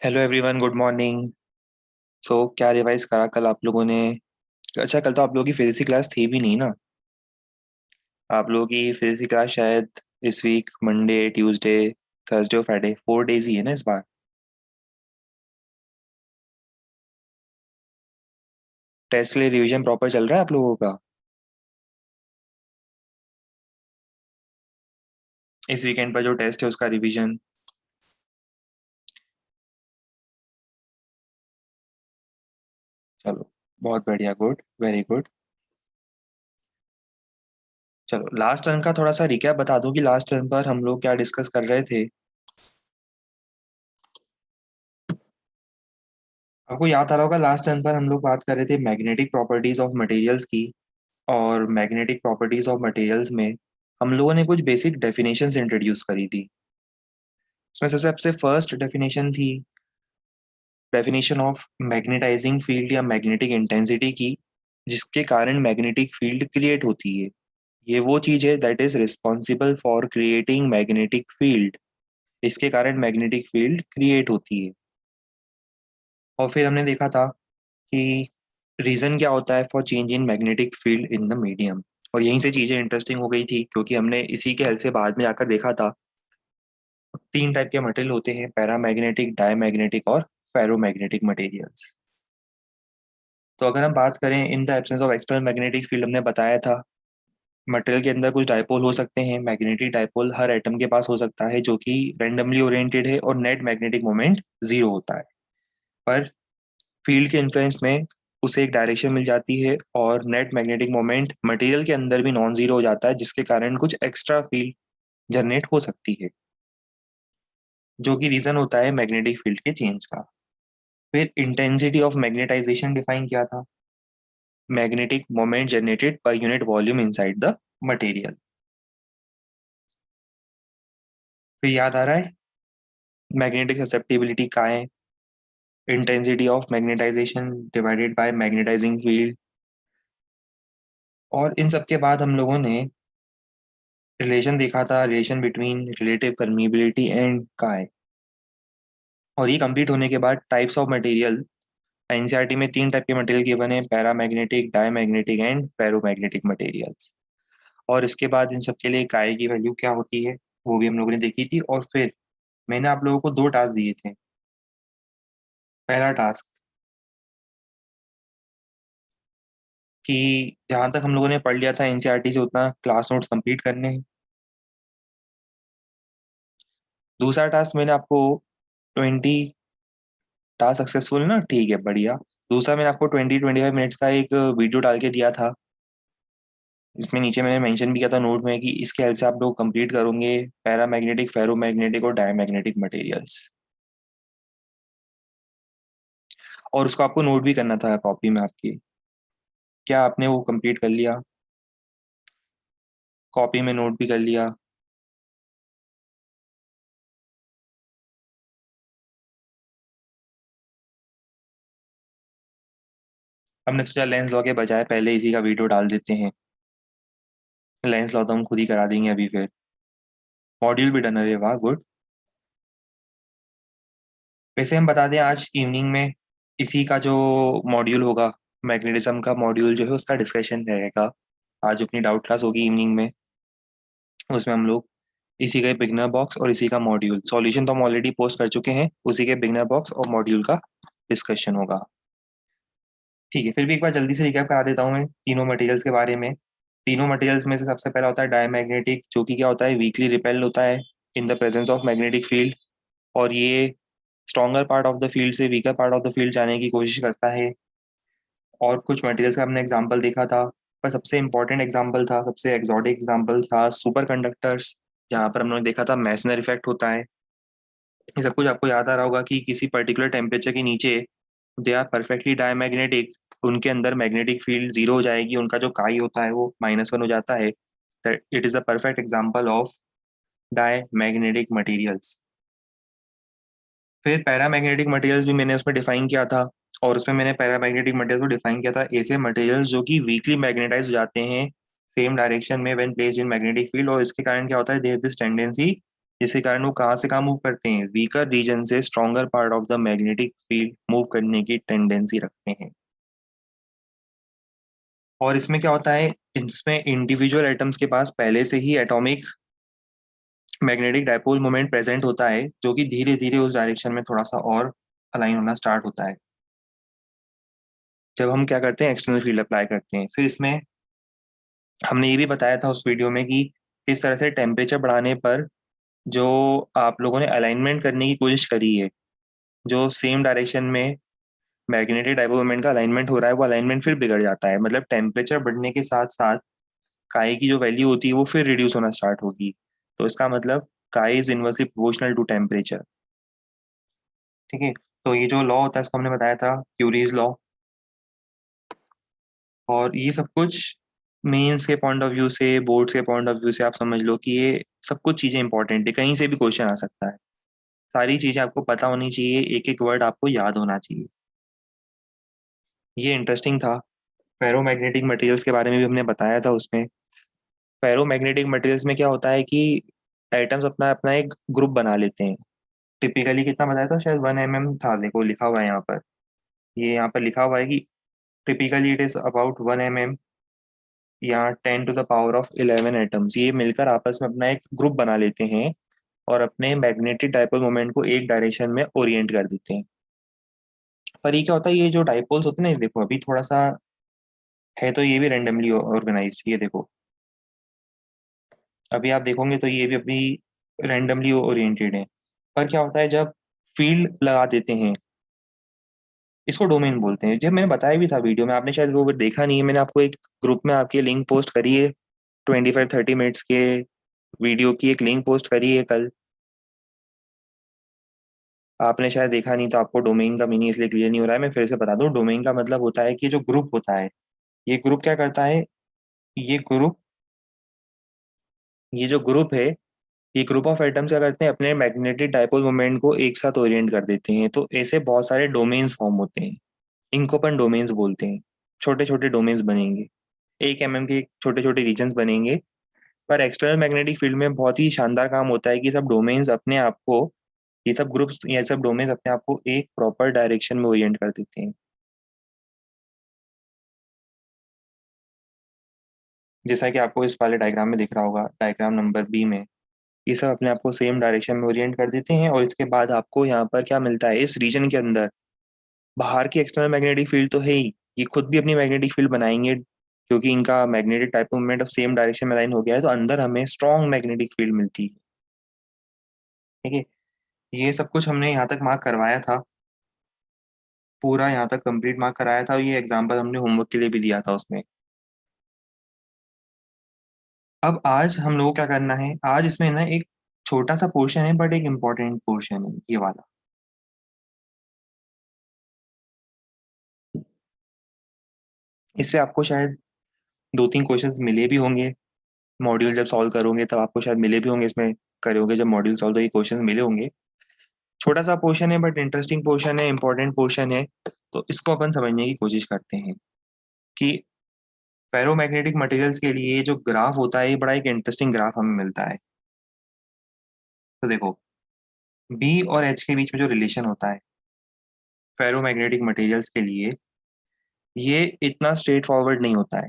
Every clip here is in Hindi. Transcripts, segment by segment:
Hello everyone, good morning. क्या रिवाइज करा कल आप लोगों ने? अच्छा, कल तो आप लोगों की फिजिक्स की क्लास थी भी नहीं ना। आप लोगों की फिजिक्स की क्लास शायद इस वीक मंडे, ट्यूसडे, थर्सडे और फ्राइडे 4 डेज ही है ना इस बार। टेस्ट के लिए रिवीजन प्रॉपर चल रहा है आप लोगों का? इस वीकेंड पर जो टेस्ट है उसका रिवीजन? चलो, बहुत बढ़िया, गुड, वेरी गुड। चलो, लास्ट टर्म का थोड़ा सा रिकैप बता दूं कि लास्ट टर्म पर हम लोग क्या डिस्कस कर रहे थे। आपको याद आ रहा होगा, लास्ट टर्म पर हम लोग बात कर रहे थे मैग्नेटिक प्रॉपर्टीज ऑफ मटेरियल्स की। और मैग्नेटिक प्रॉपर्टीज ऑफ मटेरियल्स में हम लोगों ने कुछ बेसिक डेफिनेशंस इंट्रोड्यूस करी थी। उसमें से सबसे फर्स्ट डेफिनेशन थी डेफिनेशन ऑफ मैग्नेटाइजिंग फील्ड या मैग्नेटिक इंटेंसिटी की, जिसके कारण मैग्नेटिक फील्ड क्रिएट होती है। ये वो चीज है that is responsible for creating magnetic field. इसके कारण मैग्नेटिक फील्ड क्रिएट होती है। और फिर हमने देखा था कि रीजन क्या होता है for change in magnetic field in the medium. और यहीं से चीजें इंटरेस्टिंग हो गई थी, क्योंकि हमने इसी के हेल्प से बाद में जाकर देखा था तीन टाइप के मटेरियल होते हैं: पैरामैग्नेटिक, डायमैग्नेटिक और फेरोमैग्नेटिक मटेरियल्स। तो अगर हम बात करें in the absence of external magnetic field, हमने बताया था मटेरियल के अंदर कुछ डायपोल हो सकते हैं। मैग्नेटिक डायपोल हर एटम के पास हो सकता है, जो कि रेंडमली ओरिएंटेड है और नेट मैग्नेटिक मोमेंट जीरो होता है। पर फील्ड के इन्फ्लुएंस में उसे एक डायरेक्शन मिल जाती है और नेट मैग्नेटिक मोमेंट मटेरियल के अंदर भी नॉन जीरो हो जाता है, जिसके कारण कुछ एक्स्ट्रा फील्ड जनरेट हो सकती है, जो कि रीजन होता है मैग्नेटिक फील्ड के चेंज का। फिर इंटेंसिटी ऑफ मैग्नेटाइजेशन डिफाइन किया था: magnetic moment generated per unit volume inside the material. फिर याद आ रहा है मैग्नेटिक ससेप्टिबिलिटी का है: intensity of magnetisation divided by magnetising field. और इन सब के बाद हम लोगों ने रिलेशन देखा था, relation between relative permeability and काय। और ये कंप्लीट होने के बाद टाइप्स ऑफ मटेरियल, एनसीईआरटी में तीन टाइप के मटेरियल के बने: paramagnetic, diamagnetic and ferromagnetic materials. और इसके बाद इन सब के लिए काय की वैल्यू क्या होती है वो भी हम लोगों ने देखी थी। और फिर मैंने आप लोगों को दो टास्क दिए थे। पहला टास्क कि जहां तक हम लोगों ने पढ़ लिया था एनसीईआरटी से उतना क्लास नोट्स कंप्लीट करने हैं। दूसरा टास्क मैंने आपको 20 टास्क सक्सेसफुल ना, ठीक है, बढ़िया। दूसरा मैंने आपको 20-25 मिनट्स का एक वीडियो डाल के दिया था। इसमें नीचे मैंने मेंशन भी किया था नोट में कि इसके हेल्प से आप लोग कंप्लीट करोगे पैरामैग्नेटिक, फेरोमैग्नेटिक और डायमैग्नेटिक मटेरियल्स। और उसको आपको नोट भी करना था कॉपी में आपकी। क्या आपने वो कंप्लीट कर लिया? कॉपी में नोट भी कर लिया? हमने सोचा लेंस लॉ के बजाय पहले इसी का वीडियो डाल देते हैं। लेंस लॉ तो हम खुद ही करा देंगे अभी। फिर मॉड्यूल भी डन है, वाह, गुड। वैसे हम बता दें आज इवनिंग में इसी का जो मॉड्यूल होगा, मैग्नेटिज्म का मॉड्यूल जो है उसका डिस्कशन रहेगा। आज अपनी डाउट क्लास होगी इवनिंग में। उसमें हम लोग इसी का बिगनर बॉक्स और इसी का मॉड्यूल सॉल्यूशन तो हम ऑलरेडी पोस्ट कर चुके हैं, उसी के बिगनर बॉक्स और मॉड्यूल का डिस्कशन होगा। ठीक है, फिर भी एक बार जल्दी से रिकैप करा देता हूँ मैं तीनों मटेरियल्स के बारे में। तीनों मटेरियल्स में से सबसे पहला होता है डायमैग्नेटिक, जो कि क्या होता है, वीकली रिपेल होता है in the presence of magnetic field. और ये stronger part of the field से weaker part of the field जाने की कोशिश करता है। और कुछ मटेरियल्स का हमने एग्जांपल देखा था, पर सबसे इंपॉर्टेंट एग्जांपल था, सबसे एक्सोटिक एग्जांपल था सुपर कंडक्टर्स, जहाँ पर हम लोगों ने देखा था मैसनर इफेक्ट होता है। ये सब कुछ आपको याद आ रहा होगा कि किसी पर्टिकुलर टेम्परेचर के नीचे दे आर परफेक्टली डायमैग्नेटिक, उनके अंदर मैग्नेटिक फील्ड जीरो हो जाएगी, उनका जो काई होता है वो -1 हो जाता है। It is a perfect example of diamagnetic materials. फिर पैरामैग्नेटिक मटेरियल्स भी मैंने उसमें डिफाइन किया था। और उसमें मैंने पैरामैग्नेटिक मटेरियल को डिफाइन किया था ऐसे मटेरियल्स जो कि वीकली मैग्नेटाइज हो जाते हैं सेम डायरेक्शन में when placed in magnetic field. और इसके कारण क्या होता है, दे हैव दिस टेंडेंसी जिसके कारण वो कहाँ से कहाँ मूव करते हैं, वीकर रीजन से stronger part of the magnetic field move करने की टेंडेंसी रखते हैं। और इसमें क्या होता है, इसमें इंडिविजुअल एटम्स के पास पहले से ही atomic magnetic dipole moment present होता है, जो कि धीरे धीरे उस डायरेक्शन में थोड़ा सा और अलाइन होना स्टार्ट होता है जब हम क्या करते हैं, एक्सटर्नल फील्ड अप्लाई करते हैं। फिर इसमें हमने ये भी बताया था उस वीडियो में कि किस तरह से टेम्परेचर बढ़ाने पर जो आप लोगों ने अलाइनमेंट करने की कोशिश करी है, जो सेम डायरेक्शन में मैग्नेटिक डायपोल मोमेंट का अलाइनमेंट हो रहा है, वो अलाइनमेंट फिर बिगड़ जाता है। मतलब टेम्परेचर बढ़ने के साथ साथ काई की जो वैल्यू होती है वो फिर रिड्यूस होना स्टार्ट होगी। तो इसका मतलब chi is inversely proportional to temperature. ठीक है। तो ये जो लॉ होता है इसको हमने बताया था क्यूरीज लॉ। और ये सब कुछ मेंस के पॉइंट ऑफ व्यू से, बोर्ड्स के पॉइंट ऑफ व्यू से आप समझ लो कि ये सब कुछ चीजें इंपॉर्टेंट है, कहीं से भी क्वेश्चन आ सकता है। सारी चीजें आपको पता होनी चाहिए, एक एक वर्ड आपको याद होना चाहिए। ये इंटरेस्टिंग था। फेरोमैग्नेटिक मटेरियल्स के बारे में भी हमने बताया था उसमें। फेरोमैग्नेटिक मटेरियल्स में क्या होता है कि एटम्स अपना अपना एक ग्रुप बना लेते हैं। टिपिकली कितना बताया था, शायद 1 mm था, देखो लिखा हुआ है यहाँ पर। ये यहाँ पर लिखा हुआ है कि typically it is about 1 mm या 10⁻11 एटम्स, ये मिलकर आपस में अपना एक ग्रुप बना लेते हैं और अपने मैग्नेटिक डायपोल मोमेंट को एक डायरेक्शन में ओरिएंट कर देते हैं। पर ये क्या होता है, ये जो डायपोल्स होते हैं ना, ये देखो अभी थोड़ा सा है तो ये भी रेंडमली ऑर्गेनाइज, ये देखो अभी आप देखोगे तो ये भी अभी रेंडमली ओरिएंटेड है। पर क्या होता है जब फील्ड लगा देते हैं, इसको डोमेन बोलते हैं। जब मैंने बताया भी था वीडियो में, आपने शायद वो देखा नहीं है, मैंने आपको एक ग्रुप में आपकी लिंक पोस्ट करी है, 25-30 मिनट्स के वीडियो की एक लिंक पोस्ट करी है कल। आपने शायद देखा नहीं, तो आपको डोमेन का मीनिंग इसलिए क्लियर नहीं हो रहा है, मैं फिर से बता दूं। डोमेन का मतलब होता है कि जो ग्रुप होता है, ये ग्रुप क्या करता है, ये ग्रुप ये जो ग्रुप है, ये ग्रुप ऑफ एटम्स क्या करते हैं, अपने मैग्नेटिक डायपोल मोमेंट को एक साथ ओरिएंट कर देते हैं। तो ऐसे बहुत सारे डोमेन्स फॉर्म होते हैं, इनको अपन डोमेन्स बोलते हैं। छोटे छोटे डोमेन्स बनेंगे, 1 mm के छोटे छोटे रीजन्स बनेंगे। पर एक्सटर्नल मैग्नेटिक फील्ड में बहुत ही शानदार काम होता है कि सब डोमेन्स अपने आप को, ये सब ग्रुप्स, ये सब डोमेन्स अपने आप को एक प्रॉपर डायरेक्शन में ओरिएंट कर देते हैं। जैसा कि आपको इस वाले डायग्राम में दिख रहा होगा, डायग्राम नंबर बी में, ये सब अपने आप को सेम डायरेक्शन में ओरिएंट कर देते हैं। और इसके बाद आपको यहाँ पर क्या मिलता है, इस रीजन के अंदर बाहर की एक्सटर्नल मैग्नेटिक फील्ड तो है ही, ये खुद भी अपनी मैग्नेटिक फील्ड बनाएंगे, क्योंकि इनका magnetic type of movement of same direction में लाइन हो गया है। तो अंदर हमें स्ट्रॉन्ग मैग्नेटिक फील्ड मिलती है। ठीक है। ये सब कुछ हमने यहाँ तक मार्क करवाया था, पूरा यहाँ तक कंप्लीट मार्क कराया था, और ये एग्जाम्पल हमने होमवर्क के लिए भी दिया था उसमें। अब आज हम लोगों को क्या करना है, आज इसमें ना एक छोटा सा पोर्शन है, बट एक इम्पोर्टेंट पोर्शन है ये वाला। इस पे आपको शायद 2-3 क्वेश्चंस मिले भी होंगे, मॉड्यूल जब सॉल्व करोगे तब आपको शायद मिले भी होंगे इसमें। करोगे जब मॉड्यूल सॉल्व तो ये क्वेश्चन मिले होंगे। छोटा सा पोर्शन है बट इंटरेस्टिंग पोर्शन है, इंपॉर्टेंट पोर्शन है। तो इसको अपन समझने की कोशिश करते हैं कि फेरोमैग्नेटिक मटेरियल्स के लिए जो ग्राफ होता है, ये बड़ा एक इंटरेस्टिंग ग्राफ हमें मिलता है। तो देखो, बी और एच के बीच में जो रिलेशन होता है फेरोमैग्नेटिक मटेरियल्स के लिए, ये इतना स्ट्रेट फॉरवर्ड नहीं होता है।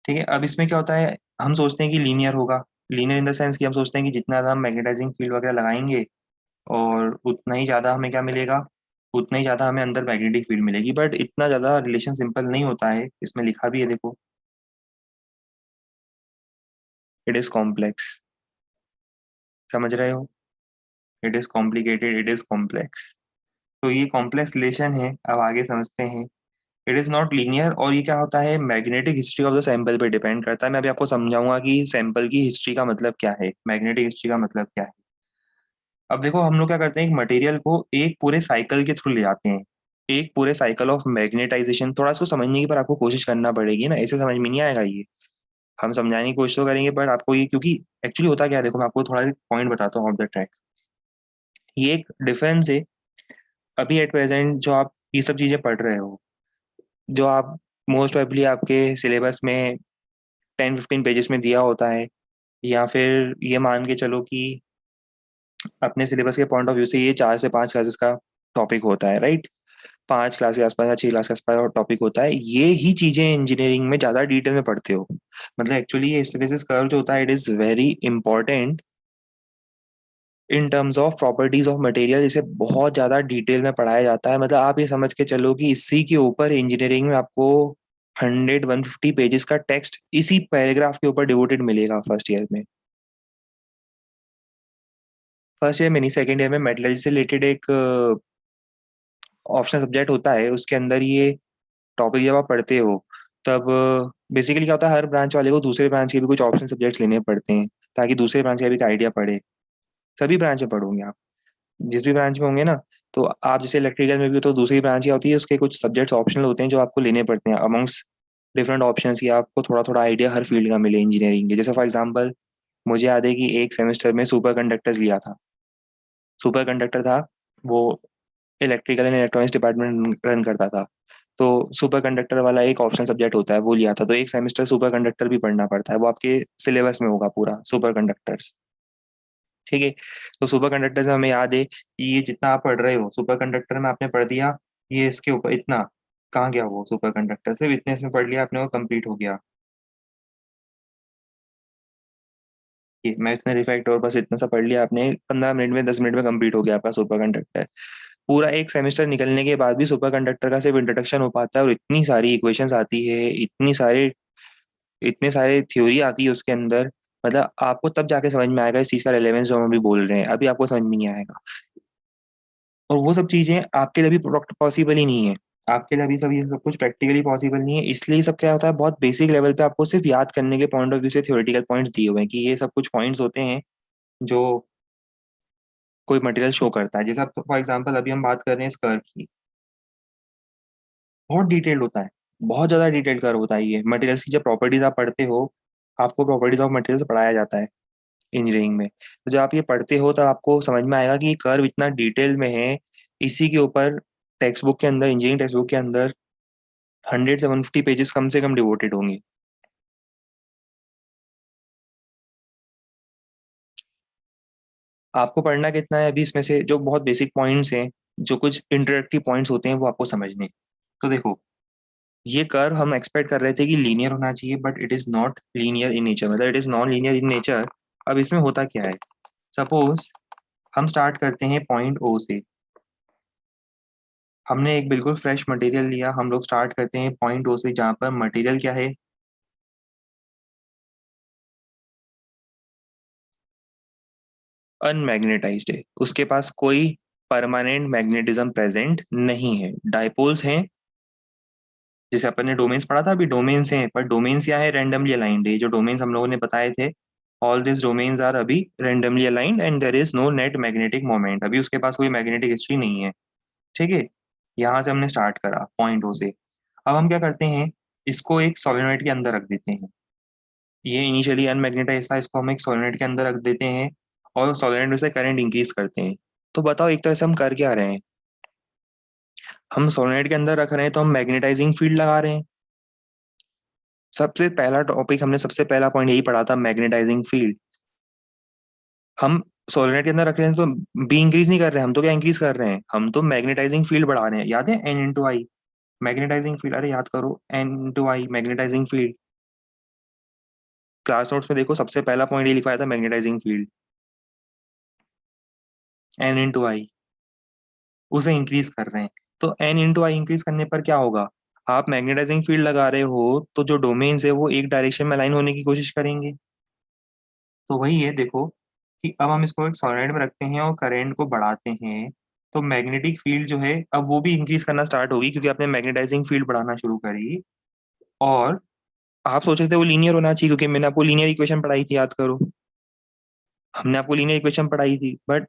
ठीक है। अब इसमें क्या होता है, हम सोचते हैं कि लीनियर होगा। लीनियर इन द सेंस कि हम सोचते हैं कि जितना ज़्यादा हम मैग्नेटाइजिंग फील्ड वगैरह लगाएंगे, और उतना ही ज़्यादा हमें क्या मिलेगा, उतना ही ज़्यादा हमें अंदर मैग्नेटिक फील्ड मिलेगी। बट इतना ज़्यादा रिलेशन सिंपल नहीं होता है, इसमें लिखा भी है देखो, इट इज़ कॉम्प्लेक्स। समझ रहे हो, it is complicated, it is complex. तो ये कॉम्प्लेक्स रिलेशन है, अब आगे समझते हैं। इट इज़ नॉट लीनियर, और ये क्या होता है, magnetic history of the sample पे डिपेंड करता है। मैं अभी आपको समझाऊंगा कि सैंपल की हिस्ट्री का मतलब क्या है, मैग्नेटिक हिस्ट्री का मतलब क्या है। अब देखो, हम लोग क्या करते हैं, एक मटेरियल को एक पूरे साइकिल के थ्रू ले जाते हैं, एक पूरे साइकिल ऑफ मैग्नेटाइजेशन। थोड़ा इसको समझने की पर आपको कोशिश करना पड़ेगी ना, ऐसे समझ में नहीं आएगा ये। हम समझाने की कोशिश तो करेंगे, पर आपको ये, क्योंकि एक्चुअली होता क्या है, देखो मैं आपको थोड़ा पॉइंट बताता हूँ ऑफ द ट्रैक। ये एक डिफरेंस है। अभी एट प्रेजेंट जो आप ये सब चीजें पढ़ रहे हो, जो आप मोस्ट प्रोबेबली आपके सिलेबस में 10-15 पेजेस में दिया होता है, या फिर ये मान के चलो कि अपने सिलेबस के पॉइंट ऑफ व्यू से ये 4 से 5 क्लासेस का टॉपिक होता है, राइट? 5 क्लास के आसपास या 6 क्लास के आसपास टॉपिक होता है। ये ही चीजें इंजीनियरिंग में ज्यादा डिटेल में पढ़ते हो। मतलब एक्चुअली ये हिस्टैरिसीस कर्व जो होता है, it is very important in terms of properties of material. इसे बहुत ज्यादा डिटेल में पढ़ाया जाता है। मतलब आप ये समझ के चलो कि इसी के ऊपर इंजीनियरिंग में आपको 100-150 पेजेस का टेक्स्ट इसी पैराग्राफ के ऊपर डिवोटेड मिलेगा फर्स्ट ईयर में। फर्स्ट ईयर में नहीं, सेकेंड ईयर में मेटलर्जी से रिलेटेड एक ऑप्शन सब्जेक्ट होता है, उसके अंदर ये टॉपिक जब आप पढ़ते हो तब बेसिकली क्या होता है, हर ब्रांच वाले को दूसरे ब्रांच के भी कुछ ऑप्शन सब्जेक्ट्स लेने पड़ते हैं ताकि दूसरे ब्रांच का भी एक आइडिया पड़े। सभी ब्रांच में पढ़ोगे आप, जिस भी ब्रांच में होंगे ना। तो आप जैसे इलेक्ट्रिकल में भी हो तो दूसरी ब्रांच क्या होती है, उसके कुछ सब्जेक्ट्स ऑप्शनल होते हैं जो आपको लेने पड़ते हैं अमंग्स डिफरेंट ऑप्शंस की। आपको थोड़ा थोड़ा आइडिया हर फील्ड का मिले इंजीनियरिंग के। जैसे फॉर एग्जांपल मुझे याद है कि एक सेमेस्टर में सुपर कंडक्टर्स लिया था। सुपर कंडक्टर था वो, electrical and electronics department run करता था। तो सुपर कंडक्टर वाला एक ऑप्शन सब्जेक्ट होता है, वो लिया था। तो एक सेमेस्टर सुपर कंडक्टर भी पढ़ना पड़ता है, वो आपके सिलेबस में होगा पूरा सुपर कंडक्टर्स। ठीक है। तो सुपर कंडक्टर से हमें याद है कि ये जितना आप पढ़ रहे हो सुपर कंडक्टर में आपने पढ़ दिया, ये इसके ऊपर इतना कहाँ गया, वो सुपर कंडक्टर सिर्फ इतने इसमें पढ़ लिया आपने, वो कंप्लीट हो गया। ये मैं इसने रिफैक्ट और बस इतना सा पढ़ लिया आपने, 15 मिनट में 10 मिनट में कंप्लीट हो गया आपका सुपर कंडक्टर। पूरा एक सेमेस्टर निकलने के बाद भी सुपर कंडक्टर का सिर्फ इंट्रोडक्शन हो पाता है, और इतनी सारी इक्वेशंस आती है, इतने सारे थ्योरी आती है उसके अंदर। मतलब आपको तब जाके समझ में आएगा इस चीज का रेलेवेंस जो हम अभी बोल रहे हैं, अभी आपको समझ में नहीं आएगा। और वो सब चीजें आपके लिए भी पॉसिबल ही नहीं है। आपके लिए अभी सब ये सब कुछ प्रैक्टिकली पॉसिबल नहीं है। इसलिए सब क्या होता है, बहुत बेसिक लेवल पे आपको सिर्फ याद करने के पॉइंट ऑफ व्यू से थ्योरेटिकल पॉइंट्स दिए हुए हैं कि ये सब कुछ पॉइंट्स होते हैं जो कोई मटेरियल शो करता है। जैसे फॉर एग्जांपल अभी हम बात कर रहे हैं इस कर्व की, बहुत डिटेल्ड होता है, बहुत ज्यादा डिटेल्ड कर्व होता है। ये मटेरियल्स की जब प्रॉपर्टीज आप पढ़ते हो, आपको प्रॉपर्टीज ऑफ मटेरियल्स पढ़ाया जाता है इंजीनियरिंग में। तो जब आप ये पढ़ते हो तब आपको समझ में आएगा कि ये कर्व इतना डिटेल में है। इसी के ऊपर टेक्स्ट बुक के अंदर, इंजीनियरिंग टेक्स्ट बुक के अंदर 100 से 150 पेजेस कम से कम डिवोटेड होंगे। आपको पढ़ना कितना है अभी इसमें से, जो बहुत बेसिक पॉइंट्स हैं, जो कुछ इंट्रोडक्टरी पॉइंट्स होते हैं वो आपको समझने। तो देखो, ये कर्व हम एक्सपेक्ट कर रहे थे कि लीनियर होना चाहिए, but it is not linear in nature, मतलब it is non linear in nature. अब इसमें होता क्या है, सपोज हम स्टार्ट करते हैं पॉइंट ओ से। हमने एक बिल्कुल फ्रेश मटेरियल लिया, हम लोग स्टार्ट करते हैं पॉइंट ओ से, जहाँ पर मटेरियल क्या है, अनमैग्नेटाइज्ड है, उसके पास कोई परमानेंट मैग्नेटिज्म प्रेजेंट नहीं है। डाइपोल्स हैं, जैसे अपन ने डोमेन्स पढ़ा था, अभी डोमेन्स हैं, पर डोमेन्स क्या है, रैंडमली अलाइंड है। जो डोमेन्स हम लोगों ने बताए थे, ऑल दिस डोमेन्स आर अभी randomly aligned and there is no net magnetic moment. अभी उसके पास कोई मैग्नेटिक हिस्ट्री नहीं है। ठीक है। यहाँ से हमने स्टार्ट करा पॉइंट ओ से। अब हम क्या करते हैं, इसको एक सोलेनोइड के अंदर रख देते हैं। ये इनिशियली अनमैग्नेटाइज था, इसको हम एक सोलेनोइड के अंदर रख देते हैं और सोलेनोइड से करंट इंक्रीज करते हैं। तो बताओ एक तरह से हम कर क्या रहे हैं, हम सोलेनोइड के अंदर रख रहे हैं तो हम मैग्नेटाइजिंग फील्ड लगा रहे हैं। सबसे पहला टॉपिक हमने, सबसे पहला पॉइंट यही पढ़ा था, मैग्नेटाइजिंग फील्ड। हम सोलेनोइड के अंदर रख रहे हैं तो बी इंक्रीज नहीं कर रहे हैं, हम तो क्या इंक्रीज कर रहे हैं, हम तो मैग्नेटाइजिंग फील्ड बढ़ा रहे हैं। याद है एन इंटू आई, मैग्नेटाइजिंग फील्ड, अरे याद करो, एन इंटू आई मैग्नेटाइजिंग फील्ड। क्लास नोट्स में देखो, सबसे पहला पॉइंट ये लिखवाया था, मैग्नेटाइजिंग फील्ड, एन इंटू आई, उसे इंक्रीज कर रहे हैं। तो एन इंटू आई इंक्रीज करने पर क्या होगा, आप मैग्नेटाइजिंग फील्ड लगा रहे हो तो जो डोमेन्स है वो एक डायरेक्शन में अलाइन होने की कोशिश करेंगे। तो वही है, देखो कि अब हम इसको एक सॉलिड में रखते हैं और करंट को बढ़ाते हैं, तो मैग्नेटिक फील्ड जो है अब वो भी इंक्रीज करना स्टार्ट होगी, क्योंकि आपने मैग्नेटाइजिंग फील्ड बढ़ाना शुरू करी। और आप सोच रहे थे वो लीनियर होना चाहिए, क्योंकि मैंने आपको लीनियर इक्वेशन पढ़ाई थी, याद करो, हमने आपको लीनियर इक्वेशन पढ़ाई थी। बट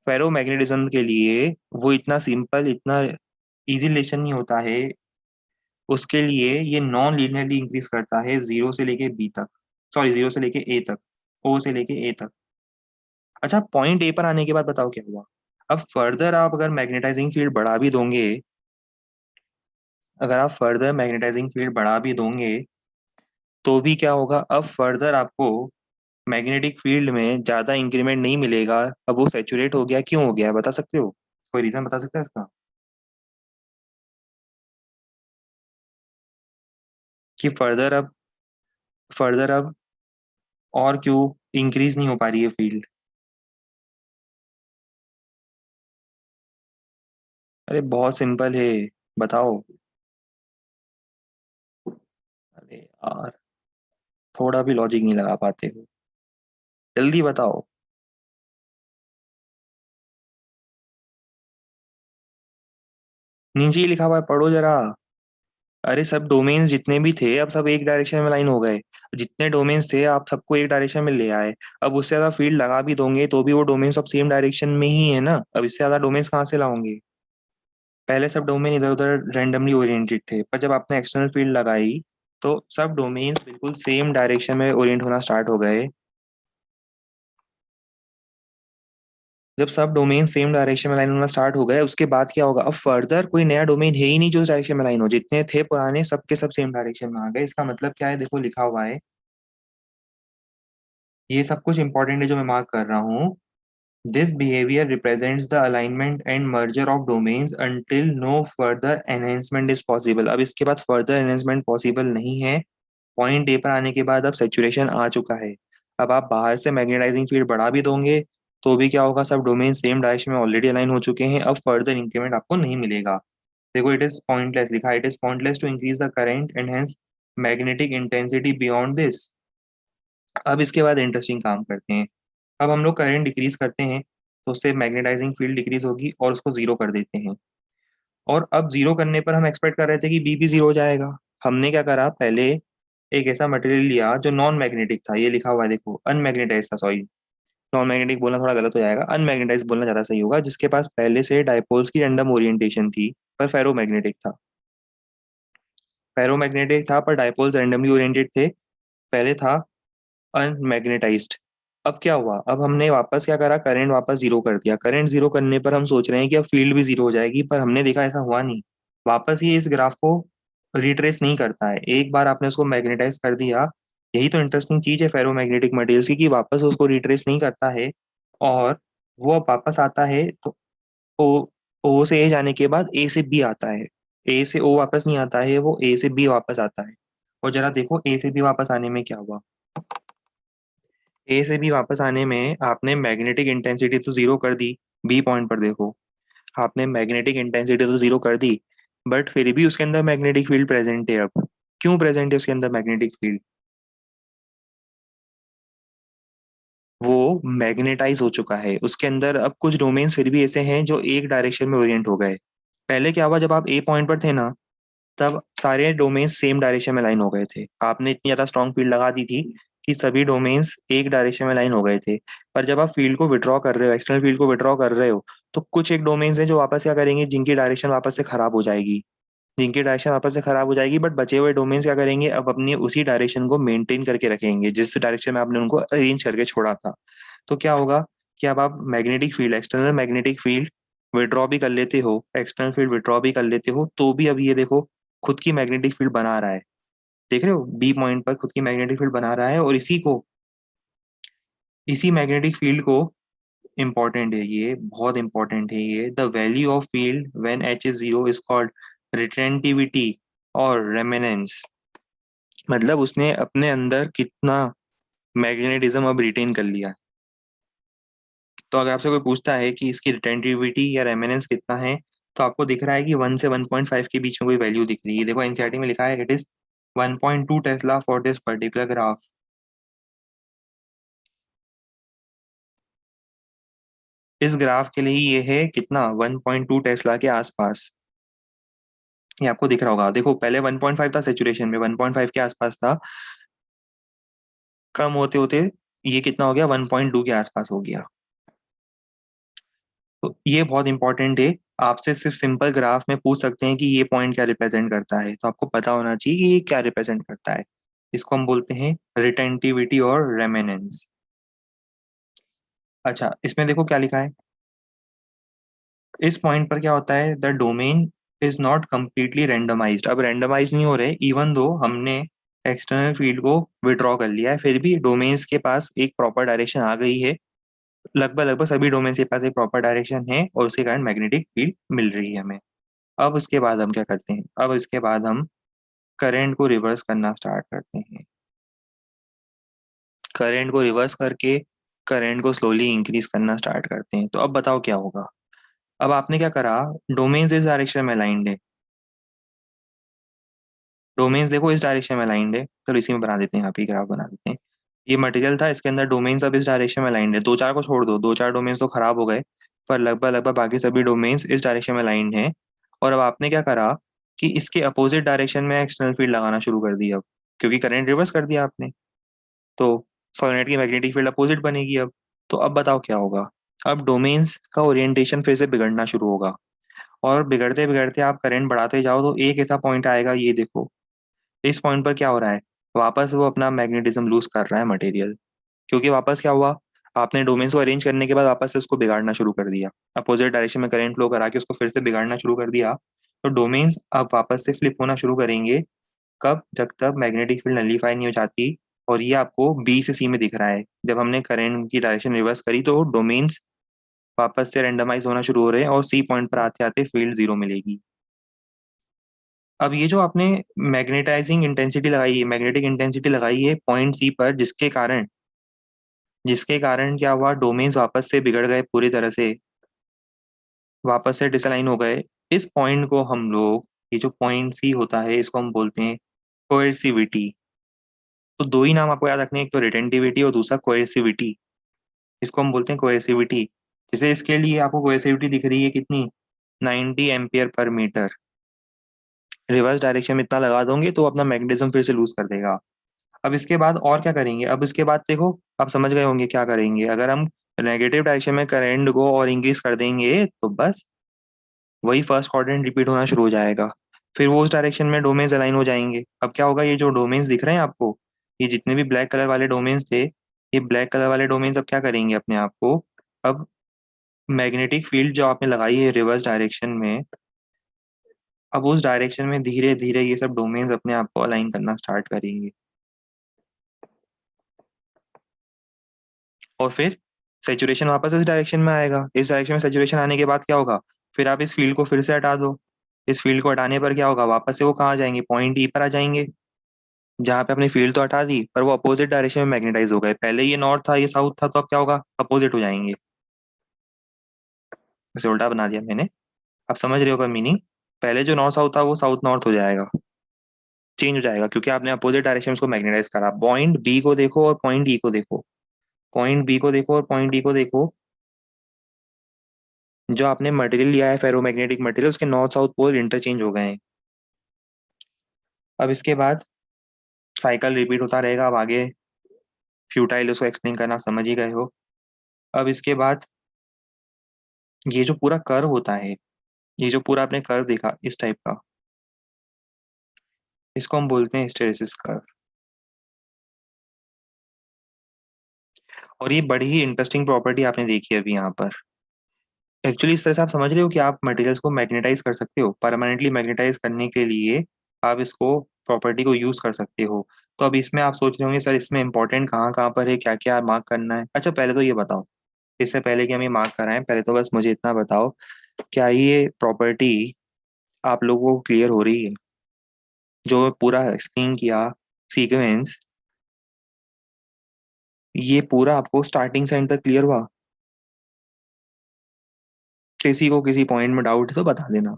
फेरोमैग्नेटिज्म के लिए वो इतना सिंपल, इतना इजी रिलेशन नहीं होता है। उसके लिए ये नॉन लीनियरली इंक्रीज करता है, जीरो से लेके बी तक, सॉरी जीरो से लेके ए तक, ओ से लेके ए तक। अच्छा, पॉइंट ए पर आने के बाद बताओ क्या हुआ। अब फर्दर आप अगर मैग्नेटाइजिंग फील्ड बढ़ा भी दोगे, अगर आप फर्दर मैग्नेटाइजिंग फील्ड बढ़ा भी दोगे तो भी क्या होगा, अब फर्दर आपको मैग्नेटिक फील्ड में ज्यादा इंक्रीमेंट नहीं मिलेगा। अब वो सेचुरेट हो गया, क्यों हो गया बता सकते हो? कोई रीजन बता सकते हो इसका? कि फर्दर अब और क्यों इंक्रीज नहीं हो पा रही है फील्ड? अरे बहुत सिंपल है, बताओ। अरे यार, थोड़ा भी लॉजिक नहीं लगा पाते हो, जल्दी बताओ। नीचे ही लिखा हुआ है, पढ़ो जरा। अरे सब डोमेन्स जितने भी थे अब सब एक डायरेक्शन में लाइन हो गए। जितने डोमेन्स थे आप सबको एक डायरेक्शन में ले आए। अब उससे ज्यादा फील्ड लगा भी दोगे तो भी वो डोमेन्स अब सेम डायरेक्शन में ही है ना। अब इससे ज्यादा डोमेन्स कहाँ से लाओगे? पहले सब डोमेन इधर उधर रैंडमली ओरिएंटेड थे, पर जब आपने एक्सटर्नल फील्ड लगाई तो सब डोमेन्स बिल्कुल सेम डायरेक्शन में ओरिएंट होना स्टार्ट हो गए। जब सब डोमेन सेम डायरेक्शन में लाइन होना स्टार्ट हो गए उसके बाद क्या होगा? अब फर्दर कोई नया डोमेन है ही नहीं जो उस डायरेक्शन में लाइन हो। जितने थे पुराने सबके सब सेम डायरेक्शन में आ गए। इसका मतलब क्या है? देखो लिखा हुआ है, ये सब कुछ इंपॉर्टेंट है जो मैं मार्क कर रहा हूँ। This behaviour represents the alignment and merger of domains until no further enhancement is possible. अब इसके बाद फर्दर एनहेंसमेंट पॉसिबल नहीं है। पॉइंट ए पर आने के बाद अब सेचुरेशन आ चुका है। अब आप बाहर से मैग्नेटाइजिंग फील्ड बढ़ा भी दोगे तो भी क्या होगा? सब डोमेन सेम डायरेक्शन में ऑलरेडी अलाइन हो चुके हैं। अब फर्दर इंक्रीमेंट आपको नहीं मिलेगा। देखो, इट इज पॉइंटलेस लिखा है, it is pointless to increase the current and hence magnetic intensity beyond this. अब इसके बाद इंटरेस्टिंग काम करते हैं। अब हम लोग करंट डिक्रीज करते हैं तो उससे मैग्नेटाइजिंग फील्ड डिक्रीज होगी और उसको जीरो कर देते हैं। और अब जीरो करने पर हम एक्सपेक्ट कर रहे थे कि बी भी जीरो हो जाएगा। हमने क्या करा? पहले एक ऐसा मटेरियल लिया जो नॉन मैग्नेटिक था। ये लिखा हुआ है देखो, अनमैग्नेटाइज था, सॉरी। नॉन मैग्नेटिक बोलना थोड़ा गलत हो जाएगा, अनमैग्नेटाइज बोलना ज्यादा सही होगा। जिसके पास पहले से डायपोल्स की रैंडम ओरिएंटेशन थी पर फेरोमैग्नेटिक था। फेरोमैग्नेटिक था पर डायपोल्स रैंडमली ओरिएंटेड थे। पहले था अनमैग्नेटाइज्ड। अब क्या हुआ? अब हमने वापस क्या करा? करंट वापस जीरो कर दिया। करंट जीरो करने पर हम सोच रहे हैं कि अब फील्ड भी जीरो हो जाएगी, पर हमने देखा ऐसा हुआ नहीं। वापस ये इस ग्राफ को रिट्रेस नहीं करता है। एक बार आपने उसको मैग्नेटाइज कर दिया, यही तो इंटरेस्टिंग चीज है फेरोमैग्नेटिक मटेरियल्स की, कि वापस उसको रिट्रेस नहीं करता है। और वो अब वापस आता है तो ओ ओ से ए जाने के बाद ए से बी आता है। ए से ओ वापस नहीं आता है, वो ए से बी वापस आता है। और जरा देखो ए से बी वापस आने में क्या हुआ। ए से बी वापस आने में आपने मैग्नेटिक इंटेंसिटी तो जीरो कर दी। बी पॉइंट पर देखो, आपने मैग्नेटिक इंटेंसिटी तो जीरो कर दी, बट फिर भी उसके अंदर मैग्नेटिक फील्ड प्रेजेंट है। अब क्यों प्रेजेंट है उसके अंदर मैग्नेटिक फील्ड? वो मैग्नेटाइज हो चुका है उसके अंदर। अब कुछ डोमेन्स फिर भी ऐसे हैं जो एक डायरेक्शन में ओरिएंट हो गए। पहले क्या हुआ? जब आप ए पॉइंट पर थे ना, तब सारे डोमेन्स सेम डायरेक्शन में लाइन हो गए थे। आपने इतनी ज्यादा स्ट्रॉन्ग फील्ड लगा दी थी कि सभी डोमेन्स एक डायरेक्शन में लाइन हो गए थे। पर जब आप फील्ड को विड्रॉ कर रहे हो, एक्सटर्नल फील्ड को विड्रॉ कर रहे हो, तो कुछ एक डोमेन्स हैं जो वापस क्या करेंगे, जिनकी डायरेक्शन वापस से खराब हो जाएगी। जिनकी डायरेक्शन वापस से खराब हो जाएगी, बट बचे हुए डोमेन्स क्या करेंगे? अब अपनी उसी डायरेक्शन को मेंटेन करके रखेंगे जिस डायरेक्शन में आपने उनको अरेंज करके छोड़ा था। तो क्या होगा कि अब आप magnetic field, external magnetic field withdraw भी कर लेते हो, एक्सटर्नल फील्ड विड्रॉ भी कर लेते हो, तो भी अब ये देखो खुद की मैग्नेटिक फील्ड बना रहा है। देख रहे हो? बी पॉइंट पर खुद की मैग्नेटिक फील्ड बना रहा है। और इसी मैग्नेटिक फील्ड को, इंपॉर्टेंट है ये, बहुत इंपॉर्टेंट है ये, the value of field when H is zero is called retentivity और रेमेनेंस। मतलब उसने अपने अंदर कितना मैग्नेटिज्म अब रिटेन कर लिया। तो अगर आपसे कोई पूछता है कि इसकी रिटेंटिविटी या रेमेनेंस कितना है, तो आपको दिख रहा है कि 1 से 1.5 के बीच में कोई वैल्यू दिख रही है। देखो एनसीईआरटी में लिखा है it is 1.2 Tesla for this particular graph. इस ग्राफ के लिए ये है कितना? 1.2 टेस्ला के आसपास। ये आपको दिख रहा होगा। देखो पहले 1.5 था, सेचुरेशन में 1.5 के आसपास था। कम होते होते ये कितना हो गया? 1.2 के आसपास हो गया। तो ये बहुत इंपॉर्टेंट है। आपसे सिर्फ सिंपल ग्राफ में पूछ सकते हैं कि ये पॉइंट क्या रिप्रेजेंट करता है, तो आपको पता होना चाहिए कि ये क्या रिप्रेजेंट करता है। इसको हम बोलते हैं रिटेंटिविटी और रेमेनेंस। अच्छा, इसमें देखो क्या लिखा है। इस पॉइंट पर क्या होता है? The domain is not completely randomised. अब रेंडमाइज नहीं हो रहे, इवन दो हमने एक्सटर्नल फील्ड को विड्रॉ कर लिया है, फिर भी डोमेन्स के पास एक प्रॉपर डायरेक्शन आ गई है। लगभग लगभग सभी डोमेन्स के पास एक प्रॉपर डायरेक्शन है और उसके कारण मैग्नेटिक फील्ड मिल रही है हमें। अब उसके बाद हम क्या करते हैं, अब इसके बाद हम करंट को रिवर्स करना स्टार्ट करते हैं। करंट को रिवर्स करके करंट को स्लोली इंक्रीज करना स्टार्ट करते हैं। तो अब बताओ क्या होगा। अब आपने क्या करा, डोमेन्स इस डायरेक्शन में अलाइंड है, डोमेन्स देखो इस डायरेक्शन में अलाइंड है, तो इसी में बना देते हैं, यहाँ पे ग्राफ बना देते हैं। ये मटेरियल था, इसके अंदर डोमेन्स अब इस डायरेक्शन में अलाइंड है, दो चार को छोड़ दो, दो चार डोमेन्स तो खराब हो गए, पर लगभग लगभग बाकी सभी डोमेन्स इस डायरेक्शन में अलाइंड हैं। और अब आपने क्या करा कि इसके अपोजिट डायरेक्शन में एक्सटर्नल फील्ड लगाना शुरू कर दिया, अब क्योंकि करंट रिवर्स कर दिया आपने, तो सोलेनोइड की मैग्नेटिक फील्ड अपोजिट बनेगी अब। तो अब बताओ क्या होगा। अब डोमेन्स का ओरिएंटेशन फिर से बिगड़ना शुरू होगा, और बिगड़ते बिगड़ते आप करंट बढ़ाते जाओ तो एक ऐसा पॉइंट आएगा, ये देखो इस पॉइंट पर क्या हो रहा है, वापस वो अपना मैग्नेटिज्म लूज कर रहा है मटेरियल। क्योंकि वापस क्या हुआ, आपने डोमेन्स को अरेंज करने के बाद वापस से उसको बिगाड़ना शुरू कर दिया, अपोजिट डायरेक्शन में करंट फ्लो करा के उसको फिर से बिगाड़ना शुरू कर दिया। तो डोमेन्स अब वापस से फ्लिप होना शुरू करेंगे, कब, जब तक मैग्नेटिक फील्ड नलीफाई नहीं हो जाती। और ये आपको बी से सी में दिख रहा है, जब हमने करंट की डायरेक्शन रिवर्स करी तो डोमेन्स वापस से रेंडमाइज होना शुरू हो रहे हैं और सी पॉइंट पर आते आते फील्ड जीरो मिलेगी। अब ये जो आपने मैग्नेटाइजिंग इंटेंसिटी लगाई है, मैग्नेटिक इंटेंसिटी लगाई है पॉइंट सी पर, जिसके कारण क्या हुआ, डोमेन्स वापस से बिगड़ गए पूरी तरह से, वापस से डिसलाइन हो गए। इस पॉइंट को हम लोग, ये जो पॉइंट सी होता है इसको हम बोलते हैं कोएर्सिविटी। तो दो ही नाम आपको याद रखने हैं, एक तो रिटेंटिविटी और दूसरा कोएर्सिविटी। इसको हम बोलते हैं कोएर्सिविटी। जैसे इसके लिए आपको कोएर्सिविटी दिख रही है कितनी, 90 ampere per metre. Reverse direction में इतना लगा दोगे तो अपना मैग्नेटिज्म फिर से लूज कर देगा। अब इसके बाद और क्या करेंगे, अब इसके बाद देखो, आप समझ गए होंगे क्या करेंगे। अगर हम नेगेटिव डायरेक्शन में करंट को और इंक्रीज कर देंगे तो बस वही फर्स्ट क्वाड्रेंट रिपीट होना शुरू हो जाएगा, फिर वो उस डायरेक्शन में डोमेन्स अलाइन हो जाएंगे। अब क्या होगा, ये जो डोमेन्स दिख रहे हैं आपको, ये जितने भी ब्लैक कलर वाले डोमेन्स थे, ये ब्लैक कलर वाले डोमेन्स अब क्या करेंगे अपने आप को, अब मैग्नेटिक फील्ड जो आपने लगाई है रिवर्स डायरेक्शन में, अब उस डायरेक्शन में धीरे धीरे ये सब डोमेन्स अपने आप को अलाइन करना स्टार्ट करेंगे। और फिर सेचुरेशन वापस इस डायरेक्शन में आएगा, इस डायरेक्शन में सेचुरेशन आने के बाद क्या होगा, फिर आप इस फील्ड को फिर से हटा दो। इस फील्ड को हटाने पर क्या होगा, वापस से वो कहाँ जाएंगे, पॉइंट ई पर आ जाएंगे, जहाँ पे अपनी फील्ड तो हटा दी पर वो अपोजिट डायरेक्शन में मैग्नेटाइज हो गए। पहले ये नॉर्थ था ये साउथ था, तो अब क्या होगा, अपोजिट हो जाएंगे। उसे उल्टा बना दिया मैंने। आप समझ रहे हो पर मीनिंग, पहले जो नॉर्थ साउथ था वो साउथ नॉर्थ हो जाएगा, चेंज हो जाएगा, क्योंकि आपने अपोजिट डायरेक्शन में उसको मैग्नेटाइज करा। पॉइंट बी को देखो और पॉइंट ई को देखो, पॉइंट बी को देखो और पॉइंट ई को देखो, जो आपने मटेरियल लिया है फेरोमैग्नेटिक मटेरियल, उसके नॉर्थ साउथ पोल इंटरचेंज हो गए हैं। अब इसके बाद साइकिल रिपीट होता रहेगा, अब आगे फ्यूटाइल उसको एक्सप्लेन करना समझ ही गए हो। अब इसके बाद ये जो पूरा कर्व होता है, ये जो पूरा आपने कर्व देखा इस टाइप का, इसको हम बोलते हैं हिस्टैरिसीस कर्व। और ये बड़ी ही इंटरेस्टिंग प्रॉपर्टी आपने देखी है अभी यहाँ पर। एक्चुअली इस तरह से आप समझ रहे हो कि आप मटेरियल्स को मैग्नेटाइज कर सकते हो, परमानेंटली मैग्नेटाइज करने के लिए आप इसको प्रॉपर्टी को यूज कर सकते हो। तो अब इसमें आप सोच रहे होंगे सर इसमें इंपॉर्टेंट कहाँ कहाँ पर है, क्या क्या मार्क करना है। अच्छा पहले तो ये बताओ, इससे पहले कि हम ये मार्क कराएं, पहले तो बस मुझे इतना बताओ, क्या ये प्रॉपर्टी आप लोगों को क्लियर हो रही है, जो पूरा एक्सप्लेन किया सीक्वेंस, ये पूरा आपको स्टार्टिंग से एंड तक क्लियर हुआ। किसी को किसी पॉइंट में डाउट है तो बता देना।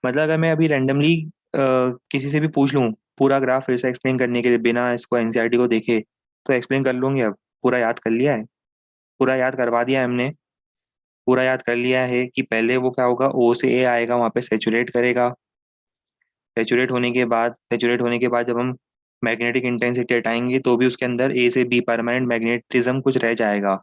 मतलब अगर मैं अभी रैंडमली किसी से भी पूछ लूँ पूरा ग्राफ फिर से एक्सप्लेन करने के लिए बिना इसको एनसीईआरटी को देखे, तो एक्सप्लेन कर लूंगी। अब पूरा याद कर लिया है, पूरा याद करवा दिया है हमने, पूरा याद कर लिया है कि पहले वो क्या होगा, ओ से ए आएगा, वहां पे सेचुरेट करेगा, सेचुरेट होने के बाद जब हम मैग्नेटिक इंटेंसिटी हटाएंगे तो भी उसके अंदर ए से बी परमानेंट मैग्नेटिज्म कुछ रह जाएगा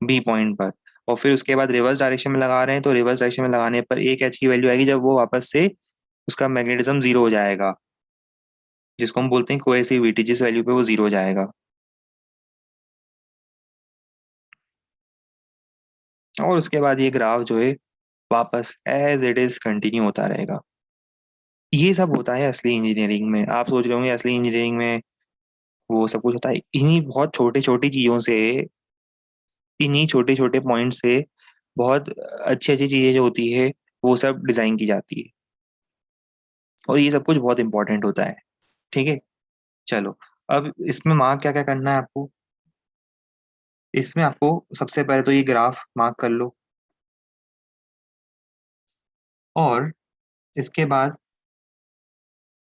बी पॉइंट पर। और फिर उसके बाद रिवर्स डायरेक्शन में लगा रहे हैं, तो रिवर्स डायरेक्शन में लगाने पर एक एच की वैल्यू आएगी, जब वो वापस से उसका मैग्नेटिज्म जीरो हो जाएगा, जिसको हम बोलते हैं कोएसिविटी, जिस वैल्यू पे वो जीरो हो जाएगा। और उसके बाद ये ग्राफ जो है वापस एज इट इज कंटिन्यू होता रहेगा। ये सब होता है असली इंजीनियरिंग में। आप सोच रहे होंगे असली इंजीनियरिंग में वो सब कुछ होता है, इन्हीं बहुत छोटे छोटी चीजों से, इन्हीं छोटे छोटे पॉइंट से बहुत अच्छी अच्छी चीजें जो होती है वो सब डिजाइन की जाती है। और ये सब कुछ बहुत इंपॉर्टेंट होता है। ठीक है। चलो, अब इसमें मार्क क्या क्या करना है आपको। इसमें आपको सबसे पहले तो ये ग्राफ मार्क कर लो, और इसके बाद